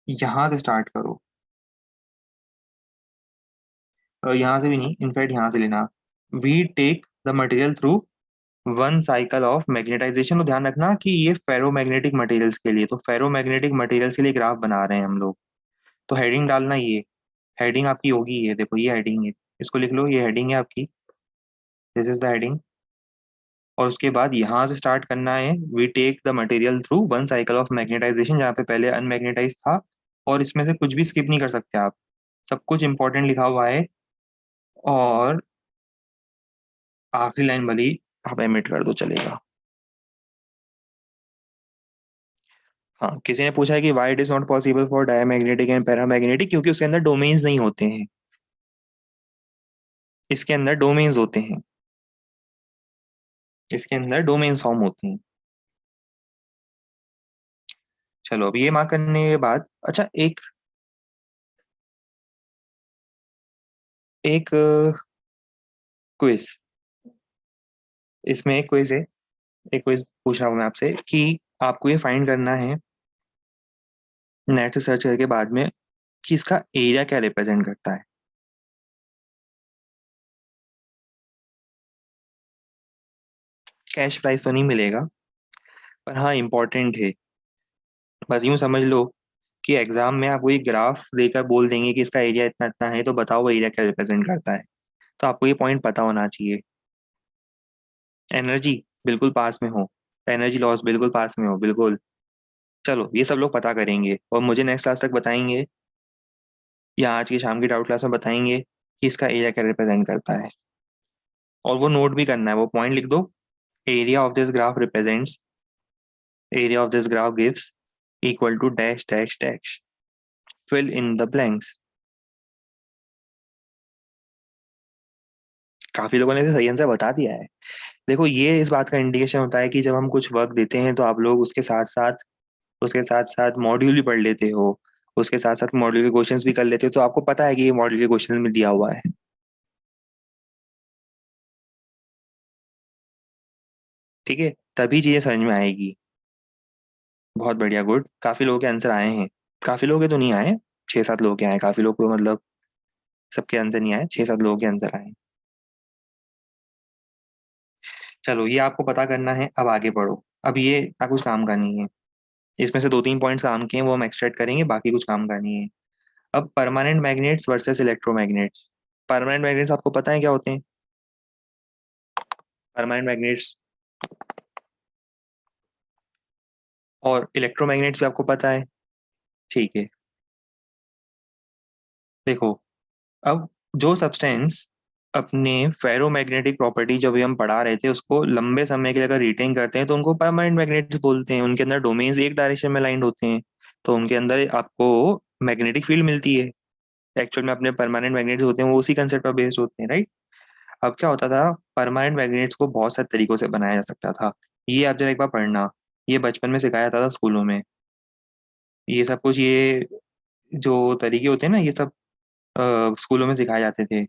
यहाँ से स्टार्ट करो। यहाँ से भी नहीं, इनफैक्ट यहाँ से लेना। We take the material through one cycle of magnetisation. तो ध्यान रखना कि ये फेरोमैग्नेटिक मटेरियल्स के लिए, तो फेरोमैग्नेटिक मटेरियल्स के लिए ग्राफ बना रहे हैं हम लोग। तो हेडिंग डालना ये, हेडिंग आपकी होगी ये, देखो ये हेडिंग है, इसको लिख लो, ये हेडिंग है आपकी, दिस इज द हेडिंग। और उसके बाद यहाँ से स्टार्ट करना है, we take the material through one cycle of magnetisation, जहाँ पे पहले अनमैग्नेटाइज था। और इसमें से कुछ भी स्किप नहीं कर सकते आप, सब कुछ इंपॉर्टेंट लिखा हुआ है। और आखिरी लाइन भली आप एमिट कर दो, चलेगा। हाँ, किसी ने पूछा है कि why it is not possible for diamagnetic and paramagnetic, क्योंकि उसके अंदर डोमेन्स नहीं होते हैं। इसके अंदर डोमेन्स होते हैं, इसके अंदर डोमेन्स फॉर्म होते हैं। चलो, अब ये मार्क करने के बाद, अच्छा एक एक क्विज, इसमें एक क्विज है। एक क्विज पूछ रहा हूँ मैं आपसे कि आपको ये फाइंड करना है नेट से सर्च करके बाद में, कि इसका एरिया क्या रिप्रेजेंट करता है। कैश प्राइस तो नहीं मिलेगा, पर हाँ इम्पोर्टेंट है। बस यूं समझ लो कि एग्जाम में आपको ये ग्राफ देकर बोल देंगे कि इसका एरिया इतना इतना है, तो बताओ वो एरिया क्या रिप्रेजेंट करता है। तो आपको ये पॉइंट पता होना चाहिए। एनर्जी बिल्कुल पास में हो, एनर्जी लॉस बिल्कुल पास में हो, बिल्कुल। चलो, ये सब लोग पता करेंगे और मुझे नेक्स्ट क्लास तक बताएंगे, या आज की शाम की डाउट क्लास में बताएंगे कि इसका एरिया क्या रिप्रेजेंट करता है। और वो नोट भी करना है, वो पॉइंट लिख दो। Area of this graph represents, area of this graph gives equal to dash dash dash, fill in the blanks. काफी लोगों ने इसे सही आंसर बता दिया है। देखो, ये इस बात का इंडिकेशन होता है कि जब हम कुछ वर्क देते हैं तो आप लोग उसके साथ साथ मॉड्यूल भी पढ़ लेते हो, उसके साथ साथ मॉड्यूल के क्वेश्चंस भी कर लेते हो, तो आपको पता है कि ये मॉड्यूल के क्वेश्चन में दिया हुआ है। ठीक है, तभी चीजें समझ में आएगी। बहुत बढ़िया, गुड, काफी लोगों के आंसर आए हैं। काफी लोगों के तो नहीं आए, 6-7 लोगों के आए, काफी लोग को मतलब सबके आंसर नहीं आए, 6-7 लोगों के आंसर आए। चलो, ये आपको पता करना है, अब आगे बढ़ो। अब ये ना कुछ काम का नहीं है, इसमें से 2-3 पॉइंट्स काम के हैं, वो हम एक्सट्रैक्ट करेंगे, बाकी कुछ काम का नहीं है। अब permanent magnets versus electromagnets. Permanent magnets आपको पता है क्या होते हैं। परमानेंट मैग्नेट्स और इलेक्ट्रोमैग्नेट्स भी आपको पता है। ठीक है, देखो, अब जो सब्सटेंस अपने फेरोमैग्नेटिक प्रॉपर्टी जब भी हम पढ़ा रहे थे उसको लंबे समय के लिए अगर रिटेन करते हैं तो उनको परमानेंट मैग्नेट्स बोलते हैं। उनके अंदर डोमेन्स एक डायरेक्शन में लाइंड होते हैं, तो उनके अंदर आपको मैग्नेटिक फील्ड मिलती है। एक्चुअल में अपने परमानेंट मैग्नेट्स होते हैं वो उसी कंसेप्ट पर बेस्ड होते हैं, राइट। अब क्या होता था, परमानेंट मैग्नेट्स को बहुत सारे तरीकों से बनाया जा सकता था। ये आप जरा एक बार पढ़ना, ये बचपन में सिखाया जाता था स्कूलों में। ये सब कुछ, ये जो तरीके होते हैं ना, ये सब स्कूलों में सिखाए जाते थे।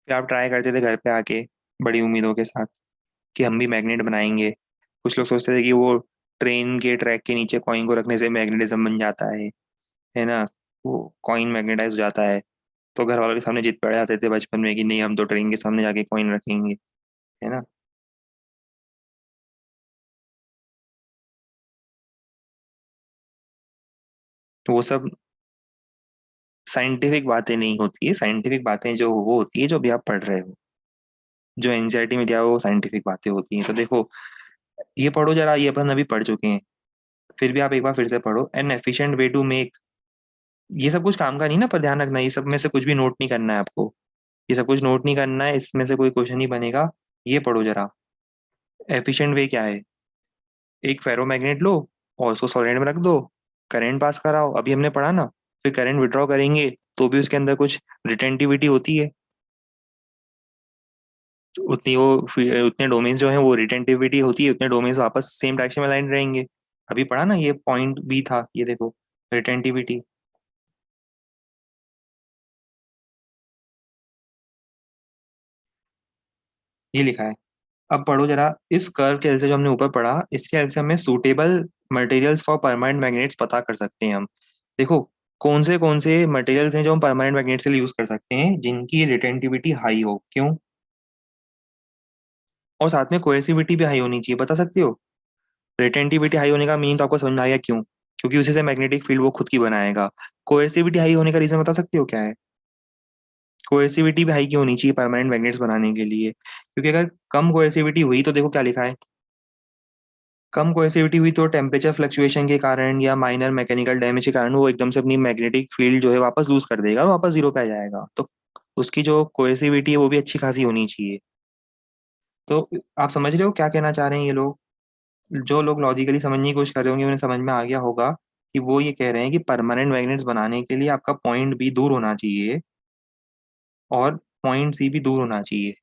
फिर आप ट्राई करते थे घर पे आके, बड़ी उम्मीदों के साथ, कि हम भी मैग्नेट बनाएंगे। कुछ लोग सोचते थे कि वो ट्रेन के ट्रैक के नीचे कॉइन को रखने से मैग्नेटिज्म बन जाता है ना, वो कॉइन मैग्नेटाइज हो जाता है। तो घर वालों के सामने जिद पड़ जाते थे बचपन में कि नहीं, हम तो ट्रेन के सामने जाके कॉइन रखेंगे, है ना। तो वो सब साइंटिफिक बातें नहीं होती है, साइंटिफिक बातें जो वो होती है जो अभी आप पढ़ रहे हो, जो एनसीईआरटी में दिया हुआ वो साइंटिफिक बातें होती हैं। तो देखो, ये पढ़ो जरा, ये अपन अभी पढ़ चुके हैं, फिर भी आप एक बार फिर से पढ़ो। An efficient way to make, ये सब कुछ काम का नहीं ना, पर ध्यान रखना ये सब में से कुछ भी नोट नहीं करना है आपको। ये सब कुछ नोट नहीं करना है, इसमें से कोई क्वेश्चन नहीं बनेगा। ये पढ़ो जरा। एफिशिएंट वे क्या है? एक फेरोमैग्नेट लो और उसको सॉलिड में रख दो, करंट पास कराओ, अभी हमने पढ़ा ना। फिर करंट विड्रॉ करेंगे तो भी उसके अंदर कुछ रिटेंटिविटी होती है, उतनी वो उतने डोमेन्स जो हैं वो रिटेंटिविटी होती है, उतने डोमेन्स वापस सेम डायरेक्शन में अलाइन रहेंगे। अभी पढ़ा ना, ये पॉइंट बी था, ये देखो, रिटेंटिविटी। ये लिखा है। अब पढ़ो जरा, इस कर्व के हेल्प से जो हमने ऊपर पढ़ा, इसके हेल्प से हमें suitable materials for permanent magnets पता कर सकते हैं हम। देखो, कौन से मटेरियल्स हैं जो हम परमानेंट मैग्नेट के लिए यूज कर सकते हैं, जिनकी रिटेंटिविटी हाई हो, क्यों? और साथ में कोएसिविटी भी हाई होनी चाहिए, बता सकते हो? रिटेंटिविटी हाई होने का मीन तो आपको समझ में आ गया, क्यों? क्योंकि उसी से मैग्नेटिक फील्ड वो खुद की बनाएगा। कोएसिविटी हाई होने का रीजन बता सकते हो क्या है? कोएसिविटी भी हाई क्यों होनी चाहिए परमानेंट मैग्नेट्स बनाने के लिए? क्योंकि अगर कम कोएसिविटी हुई तो देखो क्या लिखा है। कम कोएसिविटी हुई तो टेम्परेचर फ्लक्चुएशन के कारण या माइनर मैकेनिकल डैमेज के कारण वो एकदम से अपनी मैग्नेटिक फील्ड जो है वापस लूज कर देगा, वापस जीरो पे आ जाएगा। तो उसकी जो कोएसिविटी है वो भी अच्छी खासी होनी चाहिए। तो आप समझ रहे हो क्या कहना चाह रहे हैं ये लोग? जो लोग लॉजिकली समझने की कोशिश कर रहे होंगे उन्हें समझ में आ गया होगा कि वो ये कह रहे हैं कि परमानेंट मैग्नेट्स बनाने के लिए आपका पॉइंट बी दूर होना चाहिए और पॉइंट सी भी दूर होना चाहिए।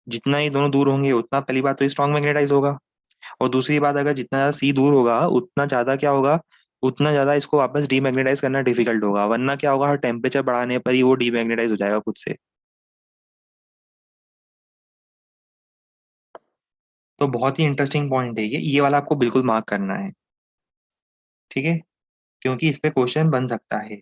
जितना ये दोनों दूर होंगे उतना पहली बात तो स्ट्रॉन्ग मैग्नेटाइज होगा, और दूसरी बात, अगर जितना ज्यादा सी दूर होगा उतना ज्यादा क्या होगा, उतना ज्यादा इसको वापस डीमैग्नेटाइज करना डिफिकल्ट होगा, वरना क्या होगा, हर टेम्परेचर बढ़ाने पर ही वो डीमैग्नेटाइज हो जाएगा खुद से। तो बहुत ही इंटरेस्टिंग पॉइंट है ये वाला आपको बिल्कुल मार्क करना है, ठीक है? क्योंकि इस पे क्वेश्चन बन सकता है।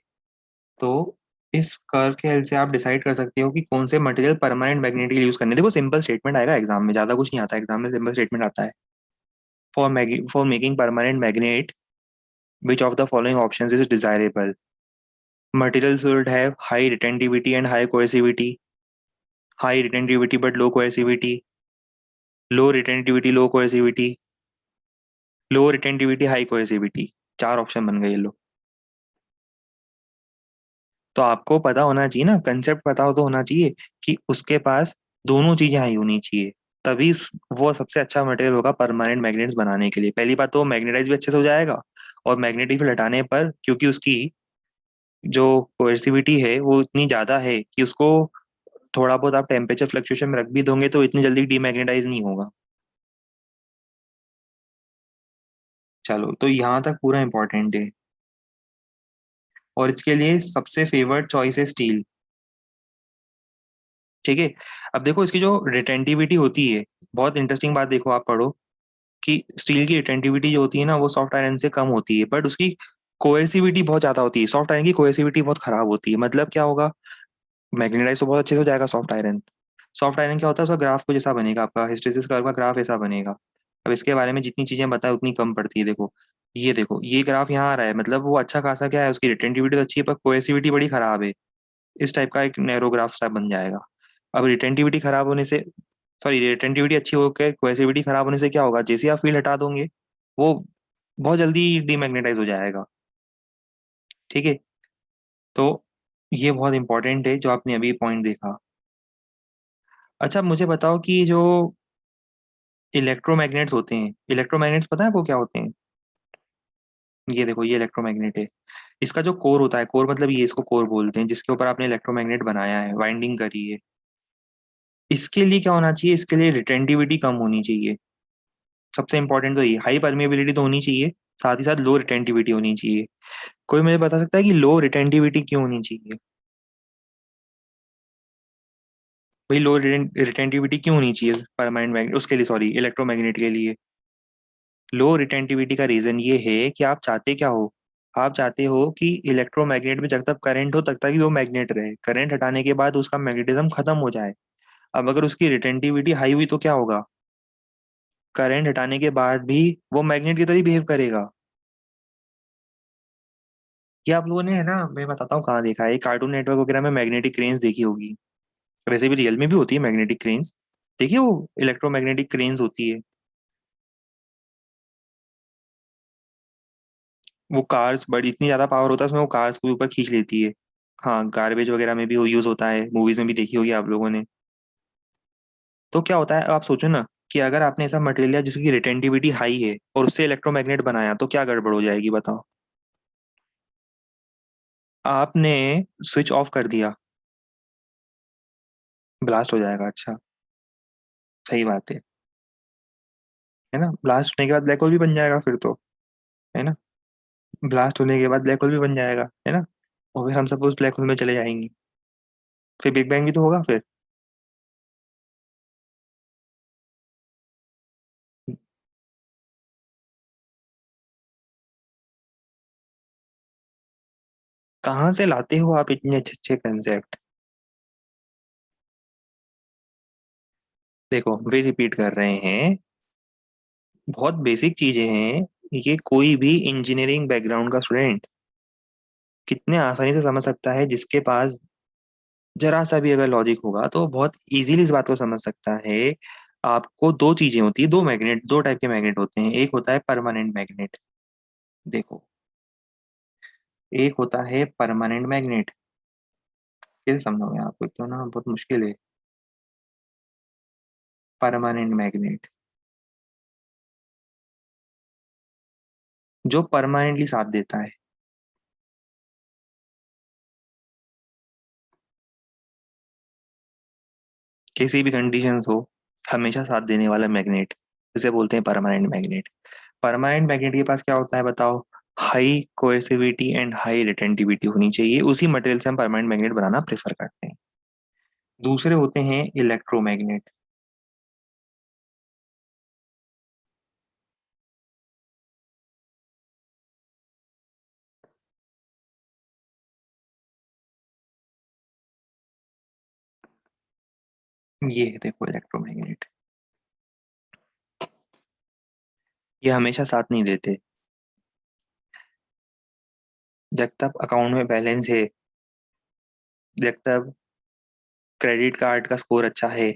तो इस कर्व के हेल्प से आप डिसाइड कर सकते हो कि कौन से मटेरियल परमानेंट मैग्नेट के लिए यूज करने। देखो, सिंपल स्टेटमेंट आएगा एग्जाम में, ज्यादा कुछ नहीं आता, एग्जाम में सिंपल स्टेटमेंट आता है। For making permanent magnet, which of the following options is desirable? Materials should have high retentivity and high coercivity, high retentivity but low coercivity, low retentivity, low coercivity, low retentivity, high coercivity। चार ऑप्शन बन गए ये लो। तो आपको पता होना चाहिए ना, कंसेप्ट पता हो तो होना चाहिए कि उसके पास दोनों चीजें हाई होनी चाहिए, तभी वो सबसे अच्छा मटेरियल होगा परमानेंट मैग्नेट्स बनाने के लिए। पहली बात तो मैग्नेटाइज भी अच्छे से हो जाएगा, और मैग्नेटिक फील्ड हटाने पर क्योंकि उसकी जो कोएर्सिविटी है वो इतनी ज्यादा है कि उसको थोड़ा बहुत आप टेम्परेचर फ्लक्चुएशन में रख भी दोगे तो इतनी जल्दी डीमैग्नेटाइज नहीं होगा। चलो, तो यहाँ तक पूरा इंपॉर्टेंट है। और इसके लिए सबसे फेवर्ड चॉइस है स्टील, ठीक है? अब देखो, इसकी जो रिटेंटिविटी होती है, बहुत इंटरेस्टिंग बात देखो, आप पढ़ो कि स्टील की रिटेंटिविटी जो होती है ना वो सॉफ्ट आयरन से कम होती है, बट उसकी कोएर्सिविटी बहुत ज्यादा होती है। सॉफ्ट आयरन की कोएर्सिविटी बहुत खराब होती है, मतलब क्या होगा, मैग्नेटाइज तो बहुत अच्छे से हो जाएगा सॉफ्ट आयरन। सॉफ्ट आयरन क्या होता है, उसका ग्राफ कुछ ऐसा बनेगा, आपका हिस्टेरेसिस कर्व का ग्राफ ऐसा बनेगा। अब इसके बारे में जितनी चीजें बताए उतनी कम पड़ती है। देखो ये ग्राफ यहाँ आ रहा है, मतलब वो अच्छा खासा क्या है, उसकी रिटेंटिविटी तो अच्छी है पर कोएसिविटी बड़ी खराब है। इस टाइप का एक नैरो ग्राफ सा बन जाएगा। अब रिटेंटिविटी खराब होने से, सॉरी, रिटेंटिविटी अच्छी होकर कोएसिविटी खराब होने से क्या होगा, जैसे ही आप फील्ड हटा दोगे वो बहुत जल्दी डीमैग्नेटाइज हो जाएगा, ठीक है? तो ये बहुत इंपॉर्टेंट है जो आपने अभी पॉइंट देखा। अच्छा, मुझे बताओ कि जो इलेक्ट्रोमैग्नेट्स होते हैं, इलेक्ट्रोमैग्नेट्स पता है आपको क्या होते हैं? ये देखो, ये इलेक्ट्रोमैग्नेट है। इसका जो कोर होता है, कोर मतलब ये, इसको कोर बोलते हैं जिसके ऊपर आपने इलेक्ट्रोमैग्नेट बनाया है, वाइंडिंग करी है। इसके लिए क्या होना चाहिए, इसके लिए रिटेंटिविटी कम होनी चाहिए। सबसे इंपॉर्टेंट तो ये, हाई परमेबिलिटी तो होनी चाहिए, साथ ही साथ लो रिटेंटिविटी होनी चाहिए। कोई मुझे बता सकता है कि लो रिटेंटिविटी क्यों होनी चाहिए? भाई, लो रिटेंटिविटी क्यों होनी चाहिए परमानेंट मैग्नेट, उसके लिए, सॉरी, इलेक्ट्रोमैग्नेट के लिए? लो रिटेंटिविटी का रीजन ये है कि आप चाहते क्या हो, आप चाहते हो कि इलेक्ट्रोमैग्नेट में जब तक करंट हो तब तक ही वो मैग्नेट रहे, करंट हटाने के बाद उसका मैग्नेटिज्म खत्म हो जाए। अब अगर उसकी रिटेंटिविटी हाई हुई तो क्या होगा, करंट हटाने के बाद भी वो मैग्नेट की तरह बिहेव करेगा। ये आप लोगों ने, है ना, मैं बताता हूँ कहाँ देखा है, कार्टून नेटवर्क वगैरह में मैग्नेटिक क्रेन्स देखी होगी। वैसे भी रियल में भी होती है मैग्नेटिक क्रेन्स। देखिए, वो इलेक्ट्रोमैग्नेटिक क्रेन्स होती है। वो कार्स, बड़ी इतनी ज्यादा पावर होता है उसमें, वो कार्स को ऊपर खींच लेती है। हाँ, गार्बेज वगैरह में भी वो यूज होता है, मूवीज में भी देखी होगी आप लोगों ने। तो क्या होता है, आप सोचो ना कि अगर आपने ऐसा मटेरियल लिया जिसकी रिटेंटिविटी हाई है और उससे इलेक्ट्रोमैग्नेट बनाया, तो क्या गड़बड़ हो जाएगी बताओ। आपने स्विच ऑफ कर दिया, ब्लास्ट हो जाएगा। अच्छा, सही बात है ना। ब्लास्ट होने के बाद ब्लैक होल भी बन जाएगा फिर तो, है ना। ब्लास्ट होने के बाद ब्लैक होल भी बन जाएगा, है ना। और फिर हम सब उस ब्लैक होल में चले जाएंगे, फिर बिग बैंग भी तो होगा फिर। कहाँ से लाते हो आप इतने अच्छे अच्छे कंसेप्ट। देखो, वे रिपीट कर रहे हैं, बहुत बेसिक चीजें हैं। ये कोई भी इंजीनियरिंग बैकग्राउंड का स्टूडेंट कितने आसानी से समझ सकता है, जिसके पास जरा सा भी अगर लॉजिक होगा तो बहुत इजीली इस बात को समझ सकता है। आपको दो चीजें होती है, दो मैग्नेट, दो टाइप के मैग्नेट होते हैं। एक होता है परमानेंट मैग्नेट। देखो, एक होता है परमानेंट मैग्नेट। कैसे समझोगे आपको, तो ना बहुत मुश्किल है। परमानेंट मैग्नेट जो परमानेंटली साथ देता है, किसी भी कंडीशंस हो, हमेशा साथ देने वाला मैग्नेट, जिसे बोलते हैं परमानेंट मैग्नेट। परमानेंट मैग्नेट के पास क्या होता है बताओ। हाई कोएसिविटी एंड हाई रिटेंटिविटी होनी चाहिए, उसी मटेरियल से हम परमानेंट मैग्नेट बनाना प्रेफर करते हैं। दूसरे होते हैं इलेक्ट्रोमैग्नेट। ये है देखो इलेक्ट्रोमैग्नेट, ये हमेशा साथ नहीं देते। जब तक अकाउंट में बैलेंस है, जब तक क्रेडिट कार्ड का स्कोर अच्छा है,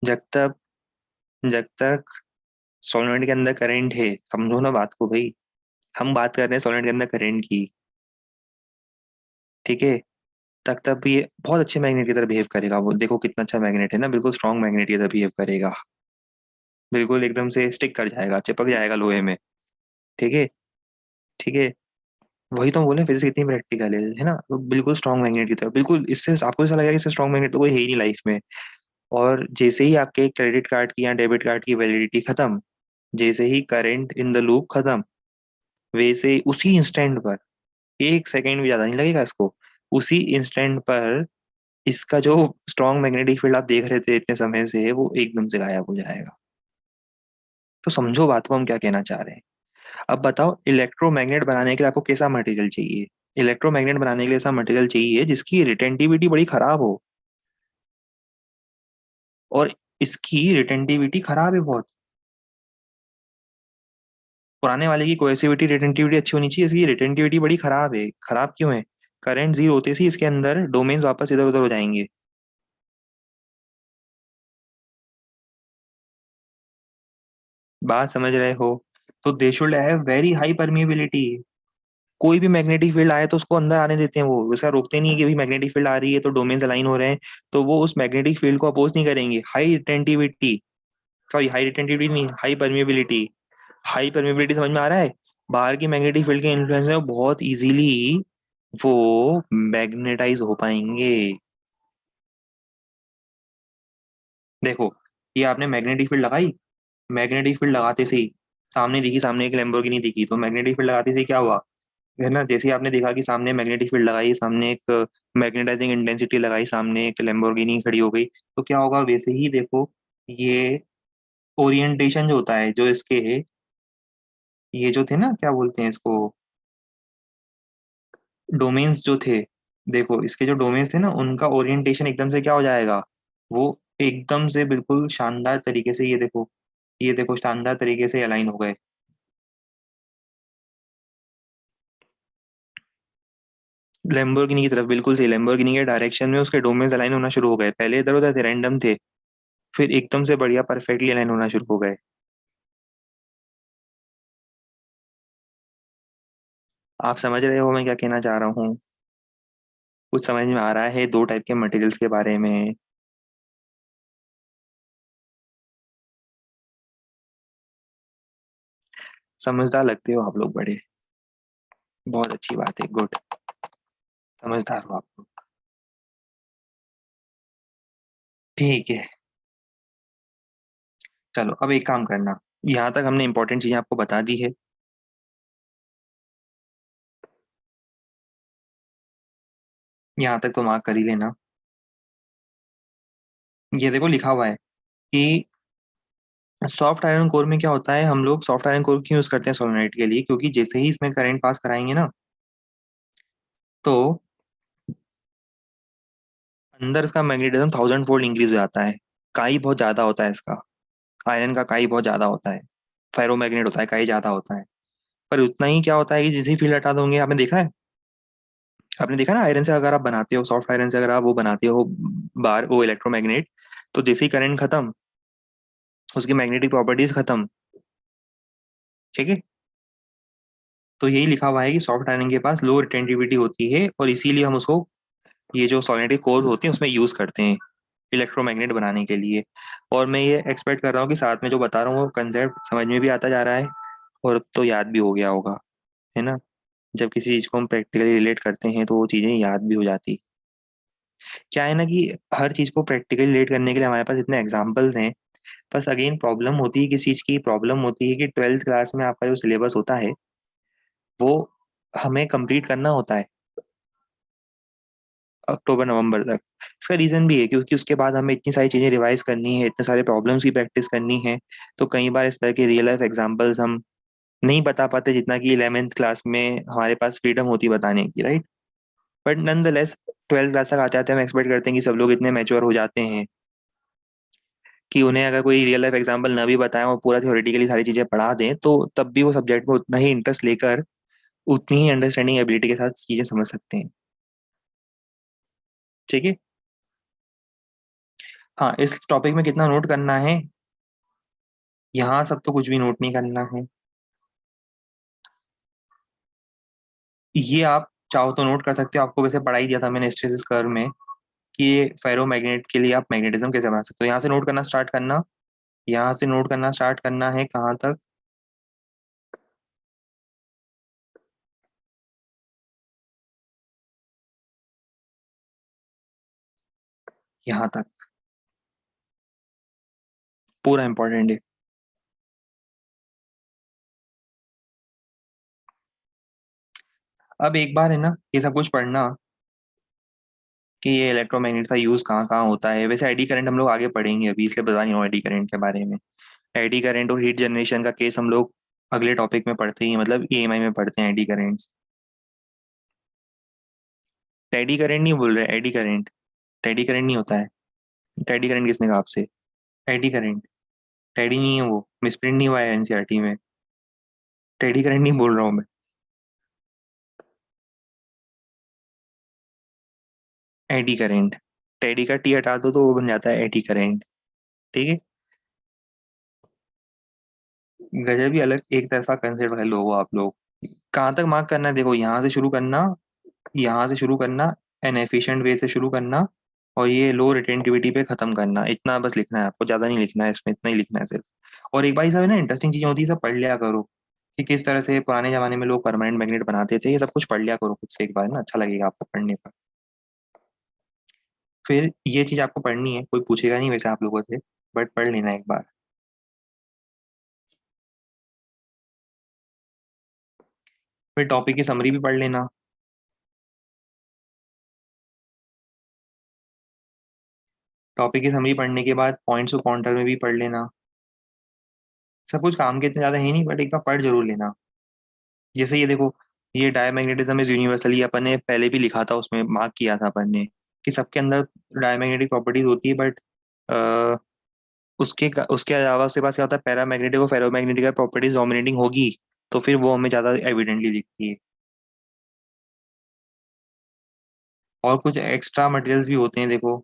जब तक जब तक सॉल्वेंट के अंदर करंट है, समझो ना बात को भाई। हम बात कर रहे हैं सॉल्वेंट के अंदर करंट की, ठीक है। तब तब ये बहुत अच्छे मैग्नेट की तरह बिहेव करेगा। वो देखो कितना अच्छा मैग्नेट है ना, बिल्कुल स्ट्रॉन्ग मैग्नेट की तरह बिहेव करेगा। बिल्कुल एकदम से स्टिक कर जाएगा, चिपक जाएगा लोहे में। ठीक है, ठीक है। वही तो बोले, फिजिक्स कितनी प्रैक्टिकल है ना। तो बिल्कुल स्ट्रॉन्ग मैग्नेट की तरह, बिल्कुल इससे आपको ऐसा लगेगा कि इससे स्ट्रॉन्ग मैग्नेट तो कोई है ही नहीं लाइफ में। और जैसे ही आपके क्रेडिट कार्ड की या डेबिट कार्ड की वैलिडिटी खत्म, जैसे ही करंट इन द लूप खत्म, वैसे ही उसी इंस्टेंट पर, एक सेकंड भी ज्यादा नहीं लगेगा इसको, उसी इंस्टेंट पर इसका जो स्ट्रॉन्ग मैग्नेटिक फील्ड आप देख रहे थे इतने समय से, वो एकदम से गायब हो जाएगा। तो समझो बात को हम क्या कहना चाह रहे हैं। अब बताओ, इलेक्ट्रोमैग्नेट बनाने के लिए आपको कैसा मटेरियल चाहिए। इलेक्ट्रोमैग्नेट बनाने के लिए ऐसा मटेरियल चाहिए जिसकी रिटेंटिविटी बड़ी खराब हो, और इसकी रिटेंटिविटी खराब है बहुत। पुराने वाले की कोएसिविटी रिटेंटिविटी अच्छी होनी चाहिए, इसकी रिटेंटिविटी बड़ी खराब है। खराब क्यों है? करंट जीरो होते ही इसके अंदर डोमेन्स वापस इधर उधर हो जाएंगे। बात समझ रहे हो? तो they should have very high permeability. कोई भी मैग्नेटिक फील्ड आए तो उसको अंदर आने देते हैं, वो वैसा रोकते नहीं है कि भाई मैग्नेटिक फील्ड आ रही है तो डोमेन्स अलाइन हो रहे हैं, तो वो उस मैग्नेटिक फील्ड को अपोज नहीं करेंगे। High retentivity, sorry high retentivity नहीं, हाई परमिएबिलिटी। हाई परमिएबिलिटी समझ में आ रहा है? बाहर की मैग्नेटिक फील्ड के इन्फ्लुएंस में वो बहुत इजीली वो मैग्नेटाइज हो पाएंगे। देखो, ये आपने मैग्नेटिक फील्ड लगाई, मैग्नेटिक फील्ड लगाते से ही सामने दिखी, सामने एक लैम्बोर्गिनी दिखी, तो मैग्नेटिक फील्ड लगाते से ही क्या हुआ, है ना। जैसे ही आपने देखा कि सामने मैग्नेटिक फील्ड लगाई, सामने एक मैग्नेटाइजिंग इंटेंसिटी लगाई, सामने एक लैम्बोर्गिनी खड़ी हो गई, तो क्या होगा वैसे ही देखो, ये ओरिएंटेशन जो होता है, जो इसके ये जो थे ना, क्या बोलते हैं इसको, डोमेन्स जो थे, देखो इसके जो डोमेन्स थे ना, उनका ओरिएंटेशन एकदम से क्या हो जाएगा, वो एकदम से बिल्कुल शानदार तरीके से, ये देखो शानदार तरीके से अलाइन हो गए। लैम्बोर्गिनी की तरफ, बिल्कुल सही, लैम्बोर्गिनी के डायरेक्शन में उसके डोमेन्स अलाइन होना शुरू हो गए। पहले इधर उधर थे, रैंडम थे, फिर एकदम से बढ़िया परफेक्टली अलाइन होना शुरू हो गए। आप समझ रहे हो मैं क्या कहना चाह रहा हूँ? कुछ समझ में आ रहा है दो टाइप के मटेरियल्स के बारे में? समझदार लगते हो आप लोग बड़े। बहुत अच्छी बात है, गुड। समझदार हो आप लोग। ठीक है। चलो अब एक काम करना, यहाँ तक हमने इंपॉर्टेंट चीजें आपको बता दी है। यहाँ तक तो मार्क कर ही लेना। ये देखो लिखा हुआ है कि सॉफ्ट आयरन कोर में क्या होता है, हम लोग सॉफ्ट आयरन कोर क्यों यूज करते हैं सोलनोइड के लिए, क्योंकि जैसे ही इसमें करंट पास कराएंगे ना, तो अंदर इसका मैग्नेटिज्म 1000 फोल्ड इंक्रीज हो जाता है। काई बहुत ज्यादा होता है इसका। आयरन का काई बहुत ज्यादा होता है। फेरोमैग्नेट होता है, काई ज्यादा होता है। पर उतना ही क्या होता है कि जैसे ही फील्ड हटा दोगे, आपने देखा है, आपने देखा ना, आयरन से अगर आप बनाते हो, सॉफ्ट आयरन से अगर आप वो बनाते हो बार वो इलेक्ट्रोमैग्नेट, तो जैसे ही करंट खत्म, उसकी मैग्नेटिक प्रॉपर्टीज खत्म। ठीक है। तो यही लिखा हुआ है कि सॉफ्ट आयरन के पास लो रिटेंटिविटी होती है, और इसीलिए हम उसको, ये जो सॉलिनिटी कोर होती है उसमें यूज करते हैं इलेक्ट्रोमैग्नेट बनाने के लिए। और मैं ये एक्सपेक्ट कर रहा हूँ कि साथ में जो बता रहा हूँ वो कंसेप्ट समझ में भी आता जा रहा है, और अब तो याद भी हो गया होगा, है ना? जब किसी चीज को हम प्रैक्टिकली रिलेट करते हैं तो वो चीजें याद भी हो जाती। क्या है ना कि हर चीज को प्रैक्टिकली रिलेट करने के लिए हमारे पास इतने एग्जाम्पल्स हैं। बस अगेन प्रॉब्लम होती है, किस चीज की प्रॉब्लम होती है कि ट्वेल्थ क्लास में आपका जो सिलेबस होता है वो हमें कंप्लीट करना होता है अक्टूबर नवंबर तक। इसका रीजन भी है क्योंकि उसके बाद हमें इतनी सारी चीजें रिवाइज करनी है, इतने सारे प्रॉब्लम्स की प्रैक्टिस करनी है। तो कई बार इस तरह के रियल लाइफ एग्जांपल्स हम नहीं बता पाते जितना कि 11th क्लास में हमारे पास फ्रीडम होती बताने की, right? But nonetheless, twelfth class तक आते आते हम एक्सपेक्ट करते हैं कि सब लोग इतने मैच्योर हो जाते हैं कि उन्हें अगर कोई रियल लाइफ एग्जांपल न भी बताएं और पूरा थ्योरेटिकली सारी चीजें पढ़ा दें, तो तब भी वो सब्जेक्ट में उतना ही इंटरेस्ट लेकर उतनी ही अंडरस्टैंडिंग एबिलिटी के साथ चीजें समझ सकते हैं। ठीक है। हाँ, इस टॉपिक में कितना नोट करना है? यहाँ सब तो कुछ भी नोट नहीं करना है। ये आप चाहो तो नोट कर सकते हो, आपको वैसे पढ़ा ही दिया था मैंने हिस्टेरेसिस कर्व में कि ये फेरोमैग्नेट के लिए आप मैग्नेटिज्म कैसे बना सकते हो। यहाँ से नोट करना स्टार्ट करना। यहाँ से नोट करना स्टार्ट करना है कहाँ तक? यहाँ तक पूरा इंपॉर्टेंट है। अब एक बार है ना ये सब कुछ पढ़ना कि ये इलेक्ट्रोमैग्नेट का यूज कहाँ कहाँ होता है। वैसे एडी करंट हम लोग आगे पढ़ेंगे, अभी इसलिए बता नहीं हूँ एडी करंट के बारे में। एडी करंट और हीट जनरेशन का केस हम लोग अगले टॉपिक में पढ़ते ही हैं, मतलब ईएमआई में पढ़ते हैं एडी करंट। टेडी करंट नहीं बोल रहे, एडी करंट। टेडी करंट नहीं होता है। टेडी करंट किसने कहा आपसे? Eddy current. टेडी नहीं है वो, मिसप्रिंट नहीं हुआ है एनसीईआरटी में। टेडी करंट नहीं बोल रहा हूँ मैं। Eddy current. टेडी का टी हटा दो तो वो बन जाता है एडी करंट। ठीक है। गजब ही अलग एक तरफा कंसेप्ट है लोगो आप लोग। कहाँ तक मार्क करना है देखो, यहाँ से शुरू करना, यहाँ से शुरू करना, एन एफिशिएंट वे से शुरू करना, और ये लो रिटेंटिविटी पे खत्म करना। इतना बस लिखना है आपको, ज्यादा नहीं लिखना है इसमें, इतना ही लिखना है सिर्फ। और एक बार ये सब है ना इंटरेस्टिंग चीजें होती है, सब पढ़ लिया करो कि किस तरह से पुराने जमाने में लोग परमानेंट मैग्नेट बनाते थे। ये सब कुछ पढ़ लिया करो खुद से एक बार ना, अच्छा लगेगा आपको पढ़ने पर। फिर ये चीज आपको पढ़नी है, कोई पूछेगा नहीं वैसे आप लोगों से, बट पढ़ लेना एक बार। फिर टॉपिक की समरी भी पढ़ लेना। टॉपिक की समरी पढ़ने के बाद पॉइंट्स ऑफ काउंटर में भी पढ़ लेना। सब कुछ काम के इतने ज्यादा है नहीं, बट एक बार पढ़ जरूर लेना। जैसे ये देखो, ये डायमैग्नेटिज्म इज यूनिवर्सल, ये अपन ने पहले भी लिखा था, उसमें मार्क किया था अपन ने कि सबके अंदर डायमैग्नेटिक प्रॉपर्टीज होती है, बट उसके अलावा उसके पास क्या होता है, पैरामैग्नेटिक और फेरोमैग्नेटिक का प्रॉपर्टीज डोमिनेटिंग होगी, तो फिर वो हमें ज्यादा एविडेंटली दिखती है। और कुछ एक्स्ट्रा मटेरियल्स भी होते हैं देखो।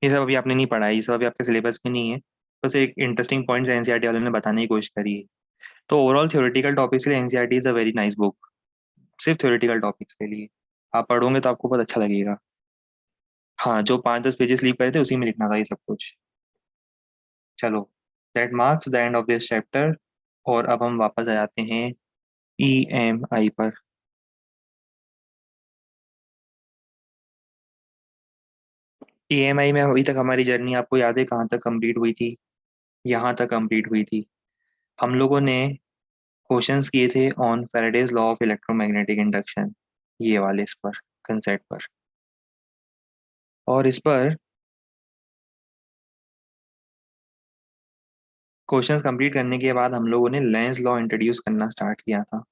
ये सब अभी आपने नहीं पढ़ा है, ये सब अभी आपके सिलेबस में नहीं है। बस एक इंटरेस्टिंग पॉइंट्स एनसीईआरटी वालों ने बताने की कोशिश करी है। तो ओवरऑल थ्योरेटिकल टॉपिक्स के लिए NCERT is a very nice book. सिर्फ थ्योरेटिकल टॉपिक्स के लिए। आप पढ़ोगे तो आपको बहुत अच्छा लगेगा। हाँ, जो 5-10 पेजेस लीव करे थे उसी में लिखना था ये सब कुछ। चलो, that marks the end of this chapter. और अब हम वापस आ जाते हैं ईएमआई पर। ईएमआई में अभी तक हमारी जर्नी आपको याद है कहाँ तक कंप्लीट हुई थी? यहाँ तक कंप्लीट हुई थी। हम लोगों ने क्वेश्चंस किए थे on Faraday's law of electromagnetic induction, ये वाले इस पर, कंसेप्ट पर। और इस पर क्वेश्चंस कंप्लीट करने के बाद हम लोगों ने लेंस लॉ इंट्रोड्यूस करना स्टार्ट किया था।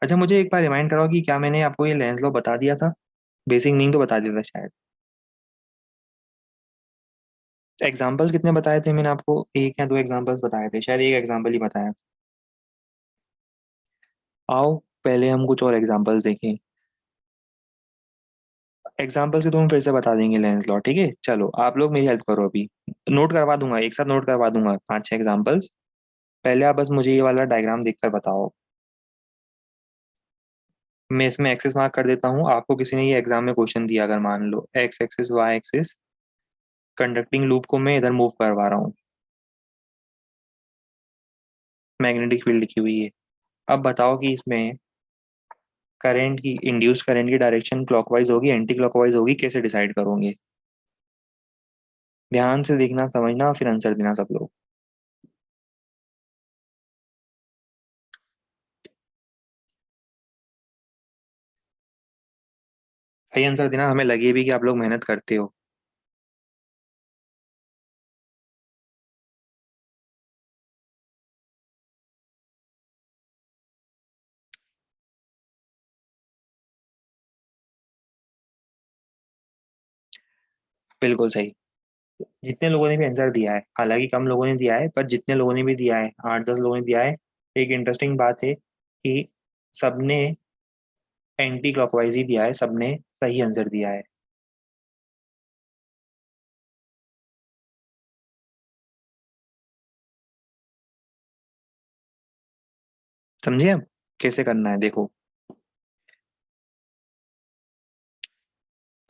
अच्छा, मुझे एक बार रिमाइंड कराओ कि क्या मैंने आपको ये लेंस लॉ बता दिया था? बेसिक मीनिंग तो बता दिया था शायद। एग्जाम्पल्स कितने बताए थे मैंने आपको? एक या दो एग्जाम्पल्स बताए थे शायद, एक एग्जाम्पल ही बताया था। आओ, पहले हम कुछ और एग्जाम्पल्स देखें। एग्जाम्पल से तो हम फिर से बता देंगे लेंस लॉ, ठीक है? चलो आप लोग मेरी हेल्प करो अभी। नोट करवा दूंगा, एक साथ नोट करवा दूंगा 5-6 एग्जाम्पल्स। पहले आप बस मुझे ये वाला डायग्राम देखकर बताओ। मैं इसमें एक्सेस मार्क कर देता हूँ। आपको किसी ने ये एग्जाम में क्वेश्चन दिया, अगर मान लो X axis Y axis, conducting loop को मैं इधर मूव करवा रहा हूँ, मैग्नेटिक फील्ड लिखी हुई है। अब बताओ कि इसमें करंट की, इंड्यूस करंट की डायरेक्शन क्लॉकवाइज होगी एंटी क्लॉकवाइज होगी, कैसे डिसाइड करोगे? ध्यान से देखना, समझना, फिर आंसर देना सब लोग। सही आंसर देना, हमें लगे भी कि आप लोग मेहनत करते हो। बिल्कुल सही। जितने लोगों ने भी आंसर दिया है, हालांकि कम लोगों ने दिया है, पर जितने लोगों ने भी दिया है, 8-10 लोगों ने दिया है। एक इंटरेस्टिंग बात है कि सबने एंटी क्लॉकवाइज ही दिया है, सबने सही आंसर दिया है। समझे अब कैसे करना है? देखो,